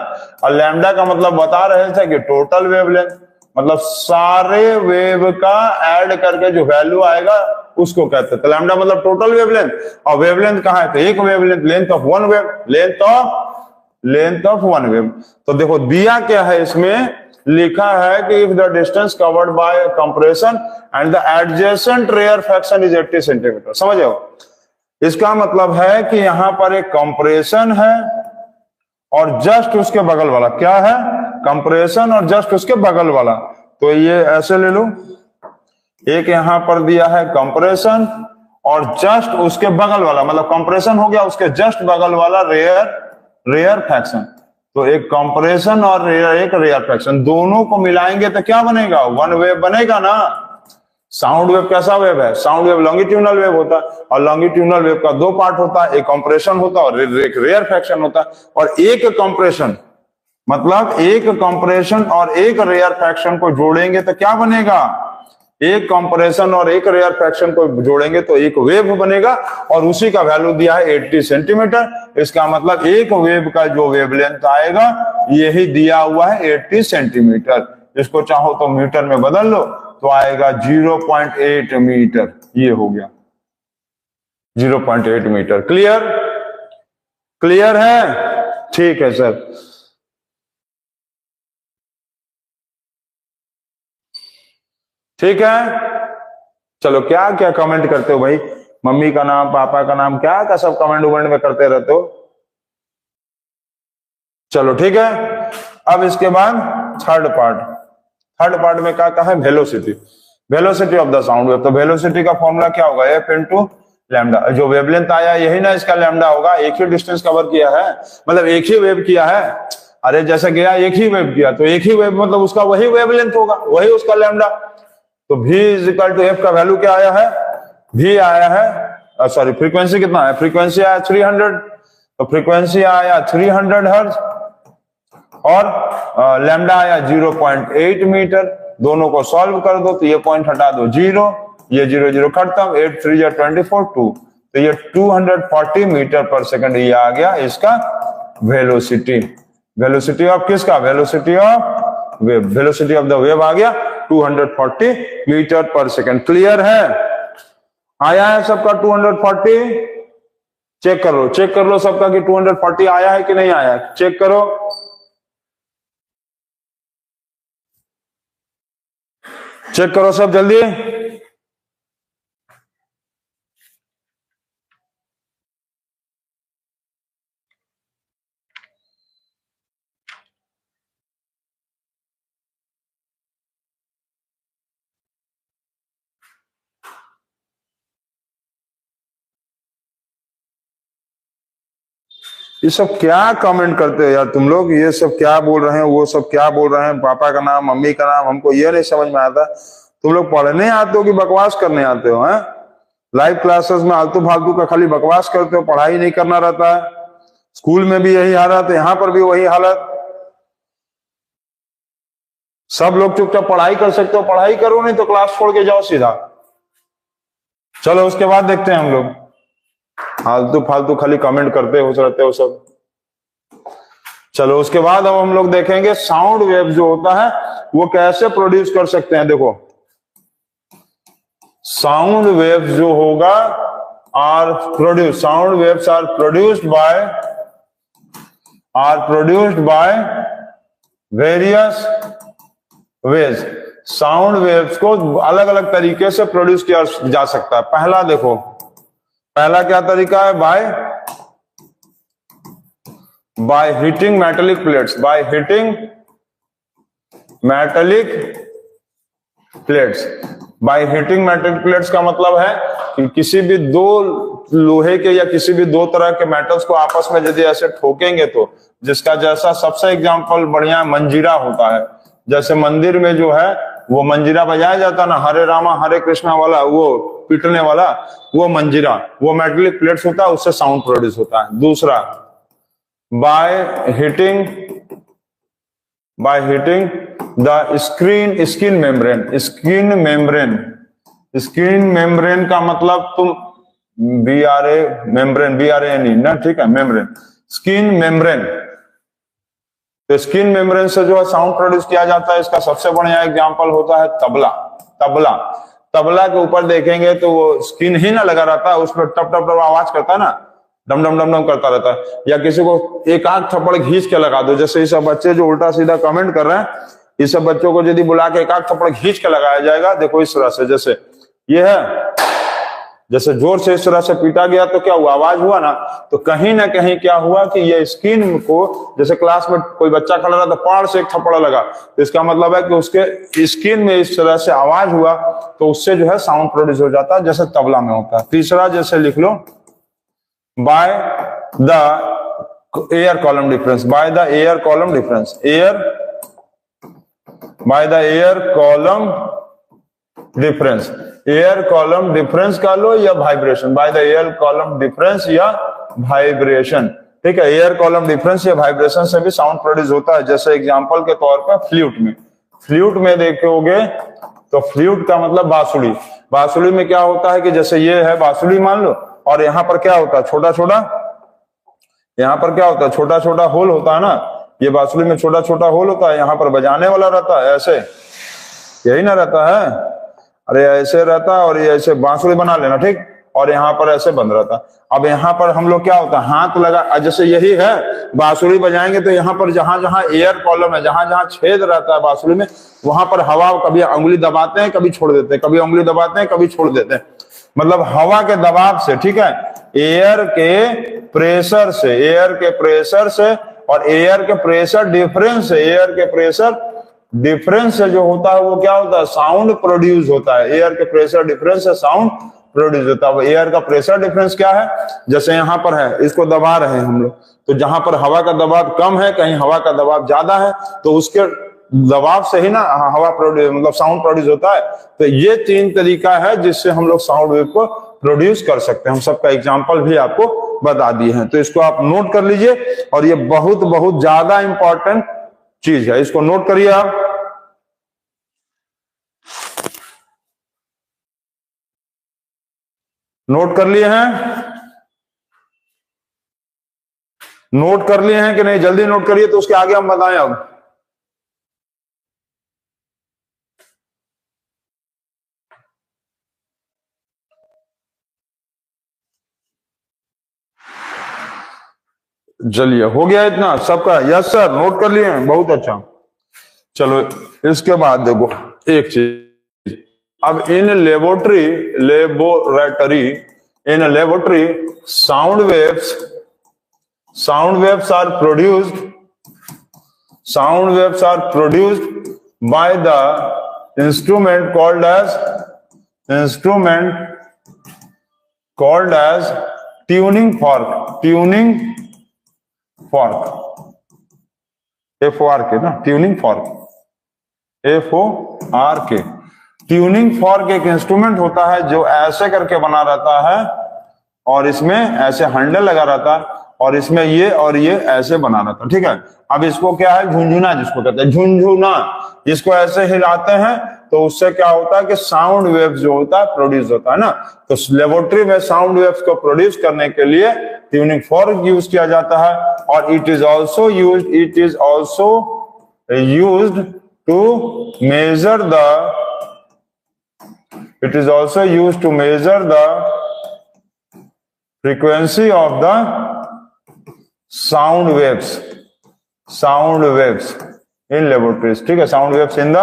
और लैम्डा का मतलब बता रहे थे कि टोटल वेवलेंथ, मतलब सारे वेव का ऐड करके जो वैल्यू आएगा उसको कहते हैं, तो लैम्डा मतलब टोटल वेवलेंथ, और वेवलेंथ कहाँ है, तो एक wavelength, length of one wave, length of one wave. तो देखो दिया क्या है इसमें, लिखा है कि if the distance covered by compression and the adjacent rarefaction is 80 centimetre, समझ हो, इसका मतलब है कि यहां पर एक कंप्रेशन है और जस्ट उसके बगल वाला क्या है, कंप्रेशन और जस्ट उसके बगल वाला, तो ये ऐसे ले लो, एक यहां पर दिया है कंप्रेशन और जस्ट उसके बगल वाला, मतलब कंप्रेशन हो गया, उसके जस्ट बगल वाला रेयर फ्रैक्शन, तो एक कंप्रेशन और एक रेयर फ्रैक्शन, दोनों को मिलाएंगे तो क्या बनेगा, वन वेव बनेगा ना, साउंड वेव कैसा वेव है? साउंड वेव लॉन्गिट्यूडनल वेव होता है, और लॉन्गिट्यूडनल वेव का दो पार्ट होता है, एक कंप्रेशन होता है और एक रेयर फ्रैक्शन होता है। और एक कंप्रेशन मतलब एक कंप्रेशन और एक रेयर फ्रैक्शन को जोड़ेंगे तो क्या बनेगा? एक कंप्रेशन और एक रेयर फ्रैक्शन को जोड़ेंगे तो एक वेव बनेगा, और उसी का वैल्यू दिया है 80 सेंटीमीटर। इसका मतलब एक वेव का जो वेवलेंथ आएगा यही दिया हुआ है 80 सेंटीमीटर। इसको चाहो तो मीटर में बदल लो तो आएगा 0.8 मीटर। ये हो गया 0.8 मीटर। क्लियर? क्लियर है? ठीक है सर। ठीक है, चलो क्या क्या कमेंट करते हो भाई? मम्मी का नाम, पापा का नाम, क्या क्या सब कमेंट उमेंट में करते रहते हो। चलो ठीक है। अब इसके बाद थर्ड पार्ट में क्या कहा है? Velocity of the sound wave. तो वेलोसिटी का फॉर्मूला क्या होगा? F into lambda. जो वेवलेंथ आया यही ना इसका लैम्डा होगा। एक ही डिस्टेंस कवर किया है, मतलब एक ही वेव किया है। अरे जैसे गया एक ही वेव किया तो एक ही वेव मतलब उसका वही वेवलेंथ होगा, वही उसका लैम्डा। तो v इक्वल टू एफ का वैल्यू क्या आया है? v आया है, सॉरी फ्रीक्वेंसी कितना है? फ्रीक्वेंसी आया 300। तो फ्रीक्वेंसी आया 300 हर्ट्ज और लैम्डा आया 0.8 मीटर। दोनों को सॉल्व कर दो तो ये पॉइंट हटा दो 0, ये 0 0 खत्म, 8 3 या 24 2, तो ये 240 मीटर पर सेकंड ये आ गया इसका वेलोसिटी। वेलोसिटी ऑफ किसका? Velocity of wave. Velocity of the wave आ गया 240 मीटर पर सेकंड। क्लियर है? आया है सबका 240? चेक कर लो सबका कि 240 आया है कि नहीं आया। चेक करो, चेक करो सब जल्दी। ये सब क्या कमेंट करते हो यार तुम लोग? ये सब क्या बोल रहे हैं, वो सब क्या बोल रहे हैं, पापा का नाम, मम्मी का नाम, हमको ये नहीं समझ में आता। तुम लोग पढ़ने आते हो कि बकवास करने आते हो? हैं लाइव क्लासेस में आलतू फालतू का खाली बकवास करते हो, पढ़ाई नहीं करना रहता है। स्कूल में भी यही हालत है, यहाँ पर भी वही हालत। सब लोग चुपचाप पढ़ाई कर सकते हो, पढ़ाई करो, नहीं तो क्लास छोड़ के जाओ सीधा। चलो उसके बाद देखते हैं हम लोग। फालतू फालतू खाली कमेंट करते हो रहते हो सब। चलो उसके बाद अब हम लोग देखेंगे साउंड वेव जो होता है वो कैसे प्रोड्यूस कर सकते हैं। देखो साउंड वेव जो होगा sound waves are produced by various ways. Sound waves को अलग अलग तरीके से प्रोड्यूस किया जा सकता है। पहला देखो, पहला क्या तरीका है? By heating metallic plates. By heating metallic plates. By heating metallic plates का मतलब है कि किसी भी दो लोहे के या किसी भी दो तरह के मेटल्स को आपस में यदि ऐसे ठोकेंगे तो, जिसका जैसा सबसे एग्जांपल बढ़िया मंजीरा होता है। जैसे मंदिर में जो है वो मंजीरा बजाया जाता ना, हरे रामा हरे कृष्णा वाला, वो पीटने वाला, वो मंजीरा, वो मेटेलिक प्लेट्स होता है, उससे साउंड प्रोड्यूस होता है। दूसरा by heating the skin membrane का मतलब तुम BRANE ना, ठीक है, मेम्ब्रेन, स्किन मेम्ब्रेन। तो स्किन मेम्ब्रेन से जो है साउंड प्रोड्यूस किया जाता है। इसका सबसे बढ़िया एग्जांपल होता है तबला के ऊपर देखेंगे तो वो स्किन ही ना लगा रहता है, उस पर टप टप टप आवाज करता है ना, डम डम डम डम करता रहता है। या किसी को एक आध थप्पड़ घींच के लगा दो, जैसे ये सब बच्चे जो उल्टा सीधा कमेंट कर रहे हैं, इस सब बच्चों को यदि बुला के एक आध थप्पड़ घींच के लगाया जाएगा, देखो इस तरह से, जैसे ये है, जैसे जोर से इस तरह से पीटा गया तो क्या हुआ? आवाज हुआ ना। तो कहीं ना कहीं क्या हुआ कि ये स्किन को, जैसे क्लास में कोई बच्चा खड़ा रहा तो पाड़ से एक थप्पड़ लगा, तो इसका मतलब है कि उसके स्किन में इस तरह से आवाज हुआ, तो उससे जो है साउंड प्रोड्यूस हो जाता है, जैसे तबला में होता है। तीसरा जैसे लिख लो, by the air column difference. By the air column difference, air column difference का लो या vibration, by the air column difference या वाइब्रेशन। ठीक है, एयर कॉलम डिफरेंस या वाइब्रेशन से भी साउंड प्रोड्यूस होता है। जैसे एग्जांपल के तौर पर फ्लूट में देखोगे तो फ्लूट का मतलब बांसुरी। बांसुरी में क्या होता है कि जैसे ये है बांसुरी मान लो, और यहाँ पर क्या होता है छोटा छोटा, यहाँ पर क्या होता है छोटा छोटा होल होता है ना, ये बांसुरी में छोटा छोटा होल होता है, यहाँ पर बजाने वाला रहता है ऐसे, यही ना रहता है, अरे ऐसे रहता है, और ये ऐसे बांसुरी बना लेना, ठीक, और यहाँ पर ऐसे बंद रहता है। अब यहाँ पर हम लोग क्या होता है हाथ लगा, जैसे यही है बांसुरी बजाएंगे तो यहाँ पर जहां जहां एयर कॉलम है, जहां जहां छेद रहता है बांसुरी में, वहां पर हवा कभी उंगली दबाते हैं कभी छोड़ देते हैं, कभी उंगली दबाते हैं कभी छोड़ देते हैं, मतलब हवा के दबाव से, ठीक है, एयर के प्रेशर से, एयर के प्रेशर से, और एयर के प्रेशर डिफरेंस से, एयर के प्रेशर डिफरेंस से जो होता है वो क्या होता है साउंड प्रोड्यूस होता है। एयर के प्रेशर डिफरेंस से साउंड प्रोड्यूस होता है। एयर का प्रेशर डिफरेंस क्या है, जैसे यहाँ पर है, इसको दबा रहे हैं हम लोग, तो जहां पर हवा का दबाव कम है, कहीं हवा का दबाव ज्यादा है, तो उसके दबाव से ही ना हवा प्रोड्यूस मतलब साउंड प्रोड्यूस होता है। तो ये 3 तरीका है जिससे हम लोग साउंड वेव को प्रोड्यूस कर सकते हैं। हम सबका एग्जाम्पल भी आपको बता दिए हैं, तो इसको आप नोट कर लीजिए, और ये बहुत बहुत ज्यादा इंपॉर्टेंट चीज है, इसको नोट करिए आप। नोट कर लिए हैं, नोट कर लिए हैं कि नहीं, जल्दी नोट करिए तो उसके आगे हम बताएं अब। चलिए, हो गया इतना सबका, यस सर, नोट कर लिए हैं, बहुत अच्छा। चलो इसके बाद देखो एक चीज, अब in laboratory sound waves are produced by the instrument called as tuning fork, FORK ना, ट्यूनिंग FORK। ट्यूनिंग फॉर्क एक इंस्ट्रूमेंट होता है जो ऐसे करके बना रहता है, और इसमें ऐसे हैंडल लगा रहता है, और इसमें ये और ये ऐसे बना रहता है, ठीक है। अब इसको क्या है झुंझुना जिसको कहते हैं, झुंझुना, इसको ऐसे हिलाते हैं तो उससे क्या होता है कि साउंड वेव्स जो होता है प्रोड्यूस होता है ना। तो लेबोरेटरी में साउंड वेव्स को प्रोड्यूस करने के लिए ट्यूनिंग फॉर्क यूज किया जाता है, और it is also used to measure the frequency of the sound waves in laboratories, ठीक है, sound waves in the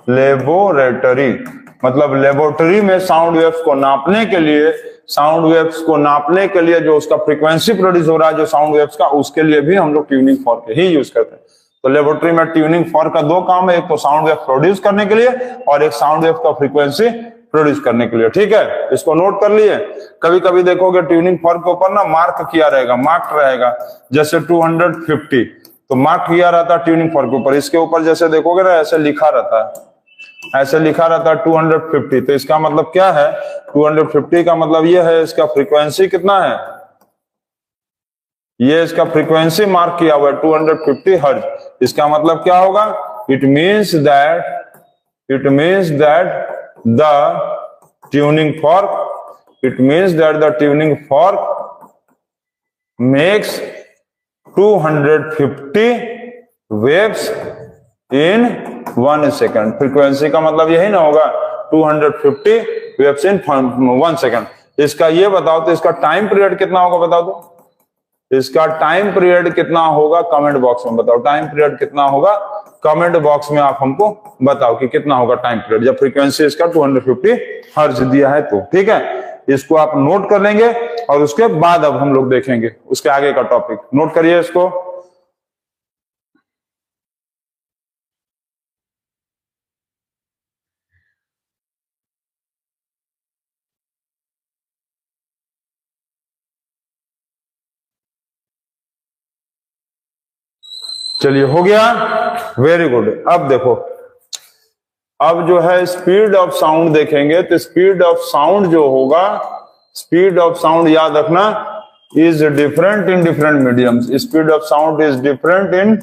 laboratory, मतलब लेबोरेटरी में साउंड वेव्स को नापने के लिए जो उसका फ्रीक्वेंसी प्रोड्यूस हो रहा है जो साउंड वेव्स का, उसके लिए भी हम लोग ट्यूनिंग फॉर्क ही यूज करते हैं। तो लेबोरेटरी में ट्यूनिंग फॉर्क का 2 काम है, एक तो साउंड वेव प्रोड्यूस करने के लिए, और एक साउंड वेव का फ्रीक्वेंसी प्रोड्यूस करने के लिए, ठीक है, इसको नोट कर लिए। कभी कभी देखोगे ट्यूनिंग फॉर्क के ऊपर ना मार्क रहेगा, जैसे 250, तो मार्क किया रहता है ट्यूनिंग फॉर्क के ऊपर, इसके ऊपर जैसे देखोगे ना ऐसे लिखा रहता है 250, तो इसका मतलब क्या है, 250 का मतलब ये है इसका फ्रीक्वेंसी कितना है, ये इसका फ्रीक्वेंसी मार्क किया हुआ है 250 हर्ट्ज। इसका मतलब क्या होगा, it means that the tuning fork makes 250 waves in 1 second। Frequency का मतलब यही ना होगा 250 waves in 1 second। इसका ये बताओ तो इसका टाइम पीरियड कितना होगा, बताओ तो इसका टाइम पीरियड कितना होगा, कमेंट बॉक्स में बताओ, टाइम पीरियड कितना होगा, कमेंट बॉक्स में आप हमको बताओ कि कितना होगा टाइम पीरियड, जब फ्रीक्वेंसी इसका 250 हर्ट्ज दिया है तो, ठीक है। इसको आप नोट कर लेंगे, और उसके बाद अब हम लोग देखेंगे उसके आगे का टॉपिक। नोट करिए इसको। चलिए, हो गया, वेरी गुड। अब देखो, अब जो है स्पीड ऑफ साउंड देखेंगे तो स्पीड ऑफ साउंड जो होगा, स्पीड ऑफ साउंड याद रखना is different in different mediums. Speed of sound is different in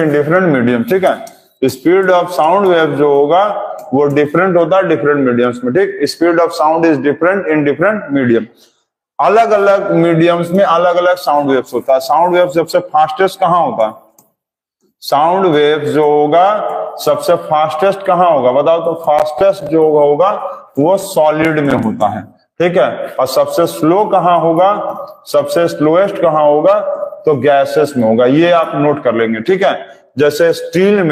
different medium. ठीक है, स्पीड ऑफ साउंड वेव जो होगा वो डिफरेंट होता है डिफरेंट मीडियम्स में। ठीक, speed of sound is different in different medium. अलग अलग मीडियम्स में अलग अलग साउंड वेव्स होता है। साउंड वेव सबसे फास्टेस्ट कहाँ होता है? साउंड वेव जो होगा सबसे फास्टेस्ट कहाँ होगा बताओ? तो फास्टेस्ट जो होगा वो सॉलिड में होता है। ठीक है, और सबसे स्लो कहाँ होगा? सबसे स्लोएस्ट कहाँ होगा? तो गैसेस में होगा। ये आप नोट कर लेंगे। ठीक है, जैसे स्टील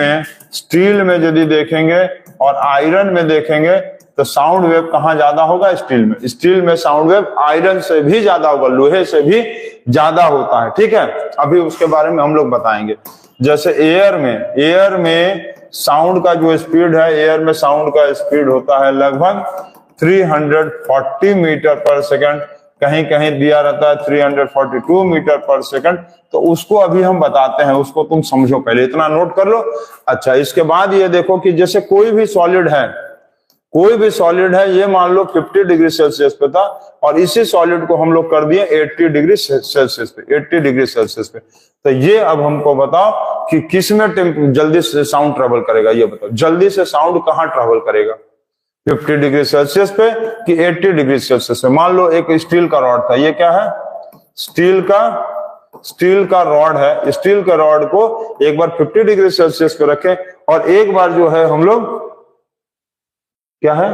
में यदि देखेंगे और आयरन में देखेंगे तो साउंड वेव कहाँ ज्यादा होगा? स्टील में। स्टील में साउंड वेव आयरन से भी ज्यादा होगा, लोहे से भी ज्यादा होता है। ठीक है, अभी उसके बारे में हम लोग बताएंगे। जैसे एयर में साउंड का जो स्पीड है, एयर में साउंड का स्पीड होता है लगभग 340 मीटर पर सेकंड, कहीं कहीं दिया रहता है 342 मीटर पर सेकंड। तो उसको अभी हम बताते हैं, उसको तुम समझो, पहले इतना नोट कर लो। अच्छा, इसके बाद ये देखो कि जैसे कोई भी सॉलिड है, ये मान लो 50 डिग्री सेल्सियस पे था और इसी सॉलिड को हम लोग कर दिए 80 डिग्री सेल्सियस पे। तो ये अब हमको बताओ कि किस में जल्दी से साउंड ट्रेवल करेगा? ये बताओ, जल्दी से साउंड कहाँ ट्रेवल करेगा? 50 डिग्री सेल्सियस पे कि 80 डिग्री सेल्सियस पे? मान लो एक स्टील का रॉड था, ये क्या है? स्टील का रॉड है। स्टील का रॉड को एक बार 50 डिग्री सेल्सियस पे रखें और एक बार जो है हम लोग क्या है,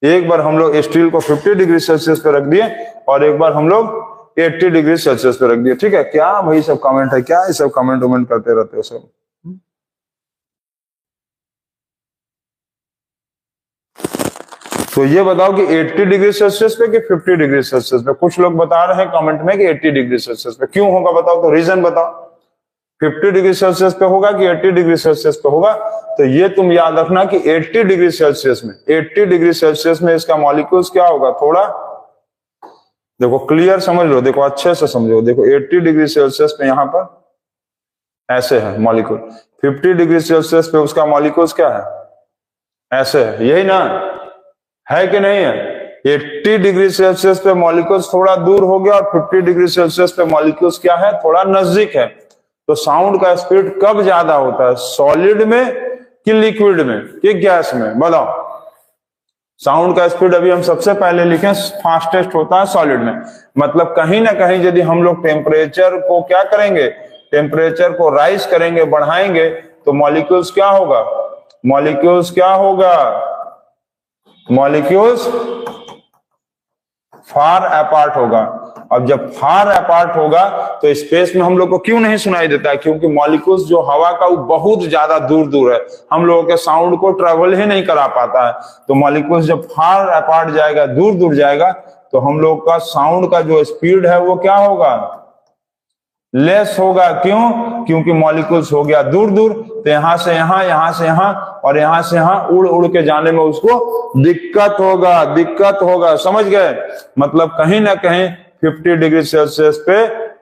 एक बार हम लोग स्टील को 50 डिग्री सेल्सियस पे रख दिए और एक बार हम लोग 80 डिग्री सेल्सियस पे रख दिए। ठीक है, क्या भाई सब कमेंट है? क्या ये सब कमेंट करते रहते हो सब? तो ये बताओ कि 80 डिग्री सेल्सियस पे कि 50 डिग्री सेल्सियस पे? कुछ लोग बता रहे हैं कमेंट में कि 80 डिग्री सेल्सियस पे। क्यों होगा बताओ? तो रीजन बताओ। 50 डिग्री सेल्सियस पे होगा कि 80 डिग्री सेल्सियस पे होगा? तो ये तुम याद रखना कि 80 डिग्री सेल्सियस में इसका मॉलिक्यूल्स क्या होगा? थोड़ा देखो, क्लियर समझ लो, देखो अच्छे से समझो। देखो 80 डिग्री सेल्सियस पे यहां पर ऐसे है मॉलिक्यूल, 50 डिग्री सेल्सियस पे उसका मॉलिक्यूल्स क्या है? ऐसे है, यही ना है कि नहीं है? 80 डिग्री सेल्सियस पे मॉलिक्यूल्स थोड़ा दूर हो गया और 50 डिग्री सेल्सियस पे मॉलिक्यूल्स क्या है? थोड़ा नजदीक है। तो साउंड का स्पीड कब ज्यादा होता है? सॉलिड में कि लिक्विड में कि गैस में? बताओ। साउंड का स्पीड अभी हम सबसे पहले लिखें, फास्टेस्ट होता है सॉलिड में। मतलब कहीं ना कहीं यदि हम लोग टेम्परेचर को क्या करेंगे? टेम्परेचर को राइज करेंगे, बढ़ाएंगे, तो मॉलिक्यूल्स क्या होगा? मॉलिक्यूल्स फार अपार्ट होगा। अब जब फार अपार्ट होगा तो स्पेस में हम लोग को क्यों नहीं सुनाई देता है? क्योंकि मॉलिक्यूल्स जो हवा का वो बहुत ज्यादा दूर दूर है, हम लोगों के साउंड को ट्रेवल ही नहीं करा पाता है। तो मॉलिक्यूल्स जब फार अपार्ट जाएगा, दूर दूर जाएगा, तो हम लोग का साउंड का जो स्पीड है वो क्या होगा? लेस होगा। क्यों? क्योंकि मॉलिक्यूल्स हो गया दूर दूर, तो यहां से यहां और यहां से यहां उड़ उड़ के जाने में उसको दिक्कत होगा। समझ गए? मतलब कहीं ना कहीं 50 डिग्री सेल्सियस पे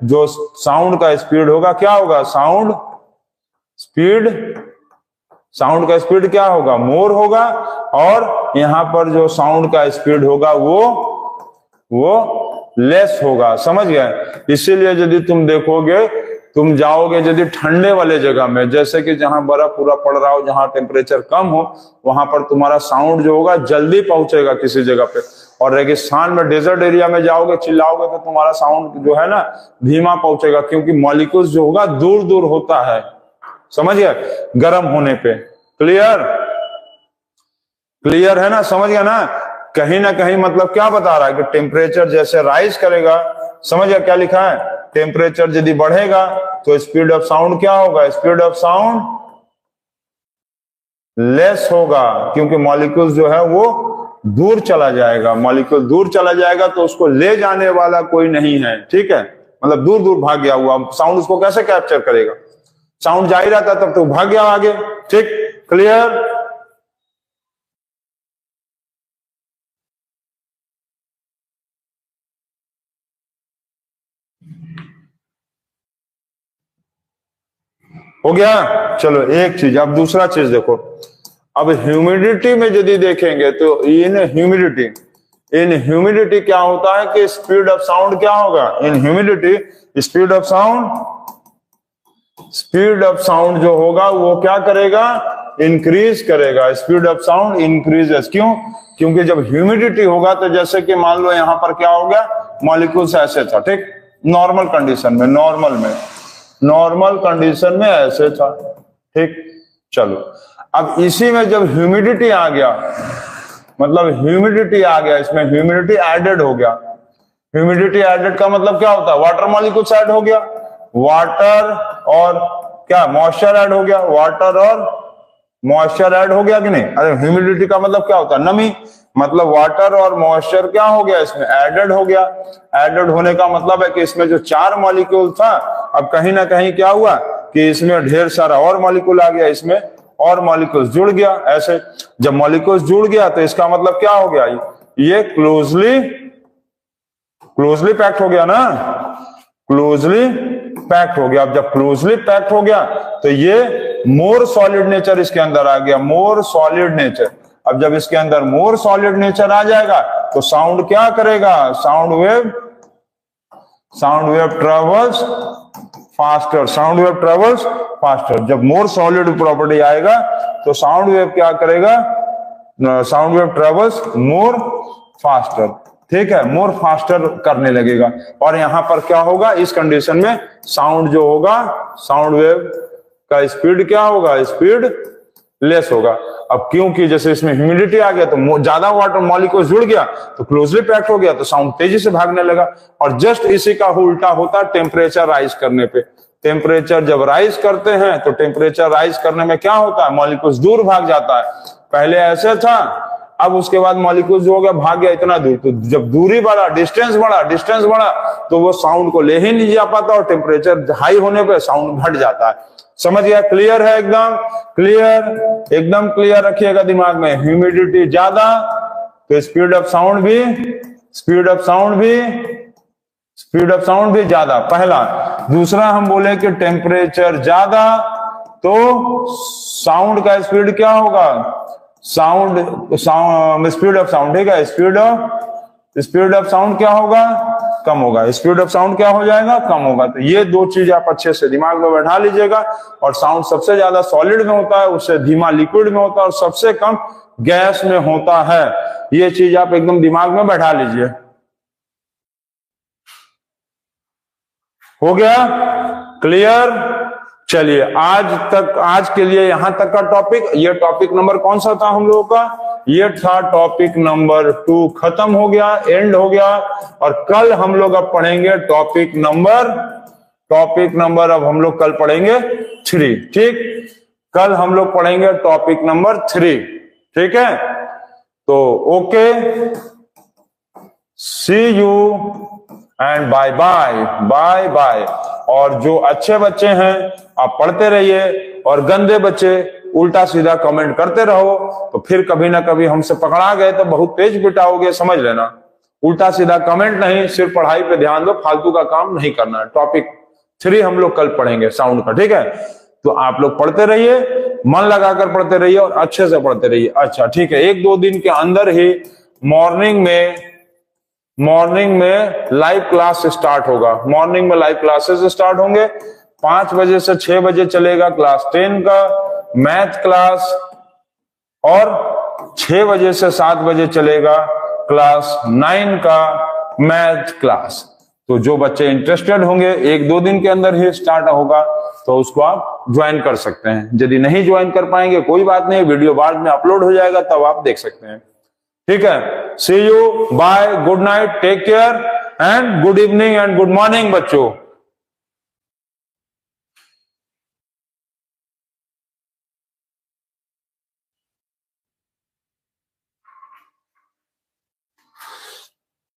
जो साउंड का स्पीड होगा क्या होगा? साउंड का स्पीड क्या होगा? मोर होगा। और यहां पर जो साउंड का स्पीड होगा वो लेस होगा। समझ गए? इसीलिए यदि तुम देखोगे, तुम जाओगे यदि ठंडे वाले जगह में, जैसे कि जहां बर्फ पूरा पड़ रहा हो, जहां टेम्परेचर कम हो, वहां पर तुम्हारा साउंड जो होगा जल्दी पहुंचेगा किसी जगह पे। और रेगिस्तान में, डेजर्ट एरिया में जाओगे, चिल्लाओगे तो तुम्हारा साउंड जो है ना धीमा पहुंचेगा, क्योंकि मॉलिक्यूल्स जो होगा दूर दूर होता है। समझ गए? गर्म होने पे। क्लियर है ना? समझ गया ना? कहीं ना कहीं मतलब क्या बता रहा है कि टेम्परेचर जैसे राइज करेगा, समझ गया क्या लिखा है? टेम्परेचर यदि बढ़ेगा तो स्पीड ऑफ साउंड क्या होगा? स्पीड ऑफ साउंड लेस होगा, क्योंकि मॉलिक्यूल जो है वो दूर चला जाएगा। मॉलिक्यूल दूर चला जाएगा तो उसको ले जाने वाला कोई नहीं है। ठीक है, मतलब दूर दूर भाग गया हुआ साउंड, उसको कैसे कैप्चर करेगा? साउंड जा ही रहा था तब तो भाग गया आगे। ठीक, क्लियर? हो गया। चलो एक चीज, अब दूसरा चीज देखो। अब ह्यूमिडिटी में यदि देखेंगे तो इन ह्यूमिडिटी क्या होता है कि स्पीड ऑफ साउंड क्या होगा? इन ह्यूमिडिटी स्पीड ऑफ साउंड जो होगा वो क्या करेगा? इंक्रीज करेगा। Speed of sound increases. क्यों? क्योंकि जब ह्यूमिडिटी होगा तो जैसे कि मान लो यहां पर क्या हो गया, मॉलिक्यूल्स ऐसे था, ठीक, नॉर्मल कंडीशन में, नॉर्मल कंडीशन में ऐसे था, ठीक। चलो अब इसी में जब ह्यूमिडिटी आ गया, मतलब ह्यूमिडिटी आ गया, इसमें ह्यूमिडिटी एडेड हो गया। ह्यूमिडिटी एडेड का मतलब क्या होता है? वाटर मॉलिक्यूल्स ऐड हो गया, वाटर और क्या, मॉइस्चर ऐड हो गया, वाटर और मॉइस्चर ऐड हो गया कि नहीं? अरे ह्यूमिडिटी का मतलब क्या होता है? नमी। मतलब वाटर और मॉइस्चर क्या हो गया? इसमें एडेड हो गया। एडेड होने का मतलब है कि इसमें जो 4 मॉलिक्यूल था, अब कहीं ना कहीं क्या हुआ कि इसमें ढेर सारा और मॉलिक्यूल आ गया, इसमें और मॉलिक्यूल्स जुड़ गया। ऐसे जब मॉलिक्यूल्स जुड़ गया तो इसका मतलब क्या हो गया? ये क्लोजली पैक्ड हो गया ना, क्लोजली पैक्ड हो गया। अब जब क्लोजली पैक्ड हो गया तो ये मोर सॉलिड नेचर इसके अंदर आ गया, मोर सॉलिड नेचर। अब जब इसके अंदर मोर सॉलिड नेचर आ जाएगा तो साउंड क्या करेगा? Sound wave travels faster, sound wave travels faster. जब मोर सॉलिड प्रॉपर्टी आएगा तो साउंड वेव क्या करेगा? Sound wave travels more faster, ठीक है, मोर फास्टर करने लगेगा। और यहां पर क्या होगा? इस कंडीशन में साउंड जो होगा, साउंड वेव का स्पीड क्या होगा? स्पीड लेस होगा। अब क्योंकि जैसे इसमें ह्यूमिडिटी आ गया तो ज्यादा वाटर मॉलिक्यूल जुड़ गया तो क्लोजली पैक्ड हो गया तो साउंड तेजी से भागने लगा। और जस्ट इसी का उल्टा होता है टेम्परेचर राइज करने पे। टेम्परेचर जब राइज करते हैं तो टेम्परेचर राइज करने में क्या होता है? मॉलिक्यूल्स दूर भाग जाता है। पहले ऐसे था, अब उसके बाद मॉलिक्यूल जो हो गया भाग गया इतना दूर, तो जब दूरी बढ़ा, डिस्टेंस बढ़ा तो वो साउंड को ले ही नहीं जा पाता और टेम्परेचर हाई होने पे साउंड घट जाता है। समझ गया? क्लियर है? एकदम क्लियर रखिएगा दिमाग में। ह्यूमिडिटी ज्यादा तो स्पीड ऑफ साउंड भी ज्यादा, पहला। दूसरा हम बोले कि टेम्परेचर ज्यादा तो साउंड का स्पीड क्या होगा? स्पीड ऑफ साउंड, ठीक है, स्पीड ऑफ साउंड क्या होगा? कम होगा। स्पीड ऑफ साउंड क्या हो जाएगा? कम होगा। तो ये दो चीज आप अच्छे से दिमाग में बैठा लीजिएगा। और साउंड सबसे ज्यादा सॉलिड में होता है, उससे धीमा लिक्विड में होता है और सबसे कम गैस में होता है। ये चीज आप एकदम दिमाग में बैठा लीजिए। हो गया? क्लियर? चलिए आज के लिए यहां तक का टॉपिक। ये टॉपिक नंबर कौन सा था हम लोगों का? ये था टॉपिक नंबर 2, खत्म हो गया, एंड हो गया। और कल हम लोग अब पढ़ेंगे टॉपिक नंबर अब हम लोग कल पढ़ेंगे 3, ठीक। कल हम लोग पढ़ेंगे टॉपिक नंबर 3, ठीक है। तो okay, see you and bye bye. और जो अच्छे बच्चे हैं आप पढ़ते रहिए, और गंदे बच्चे उल्टा सीधा कमेंट करते रहो, तो फिर कभी ना कभी हमसे पकड़ा गए तो बहुत तेज पिटाओगे, समझ लेना। उल्टा सीधा कमेंट नहीं, सिर्फ पढ़ाई पे ध्यान दो, फालतू का काम नहीं करना है। टॉपिक 3 हम लोग कल पढ़ेंगे साउंड का, ठीक है। तो आप लोग पढ़ते रहिए, मन लगाकर पढ़ते रहिए और अच्छे से पढ़ते रहिए। अच्छा ठीक है, 1-2 दिन के अंदर ही मॉर्निंग में लाइव क्लास स्टार्ट होगा। मॉर्निंग में लाइव क्लासेस स्टार्ट होंगे, 5 बजे से 6 बजे चलेगा क्लास 10 का मैथ क्लास, और 6 बजे से 7 बजे चलेगा क्लास 9 का मैथ क्लास। तो जो बच्चे इंटरेस्टेड होंगे, 1-2 दिन के अंदर ही स्टार्ट होगा, तो उसको आप ज्वाइन कर सकते हैं। यदि नहीं ज्वाइन कर पाएंगे कोई बात नहीं, वीडियो बाद में अपलोड हो जाएगा, तब आप देख सकते हैं, ठीक है। See you, bye, good night, take care and good evening and good morning बच्चों।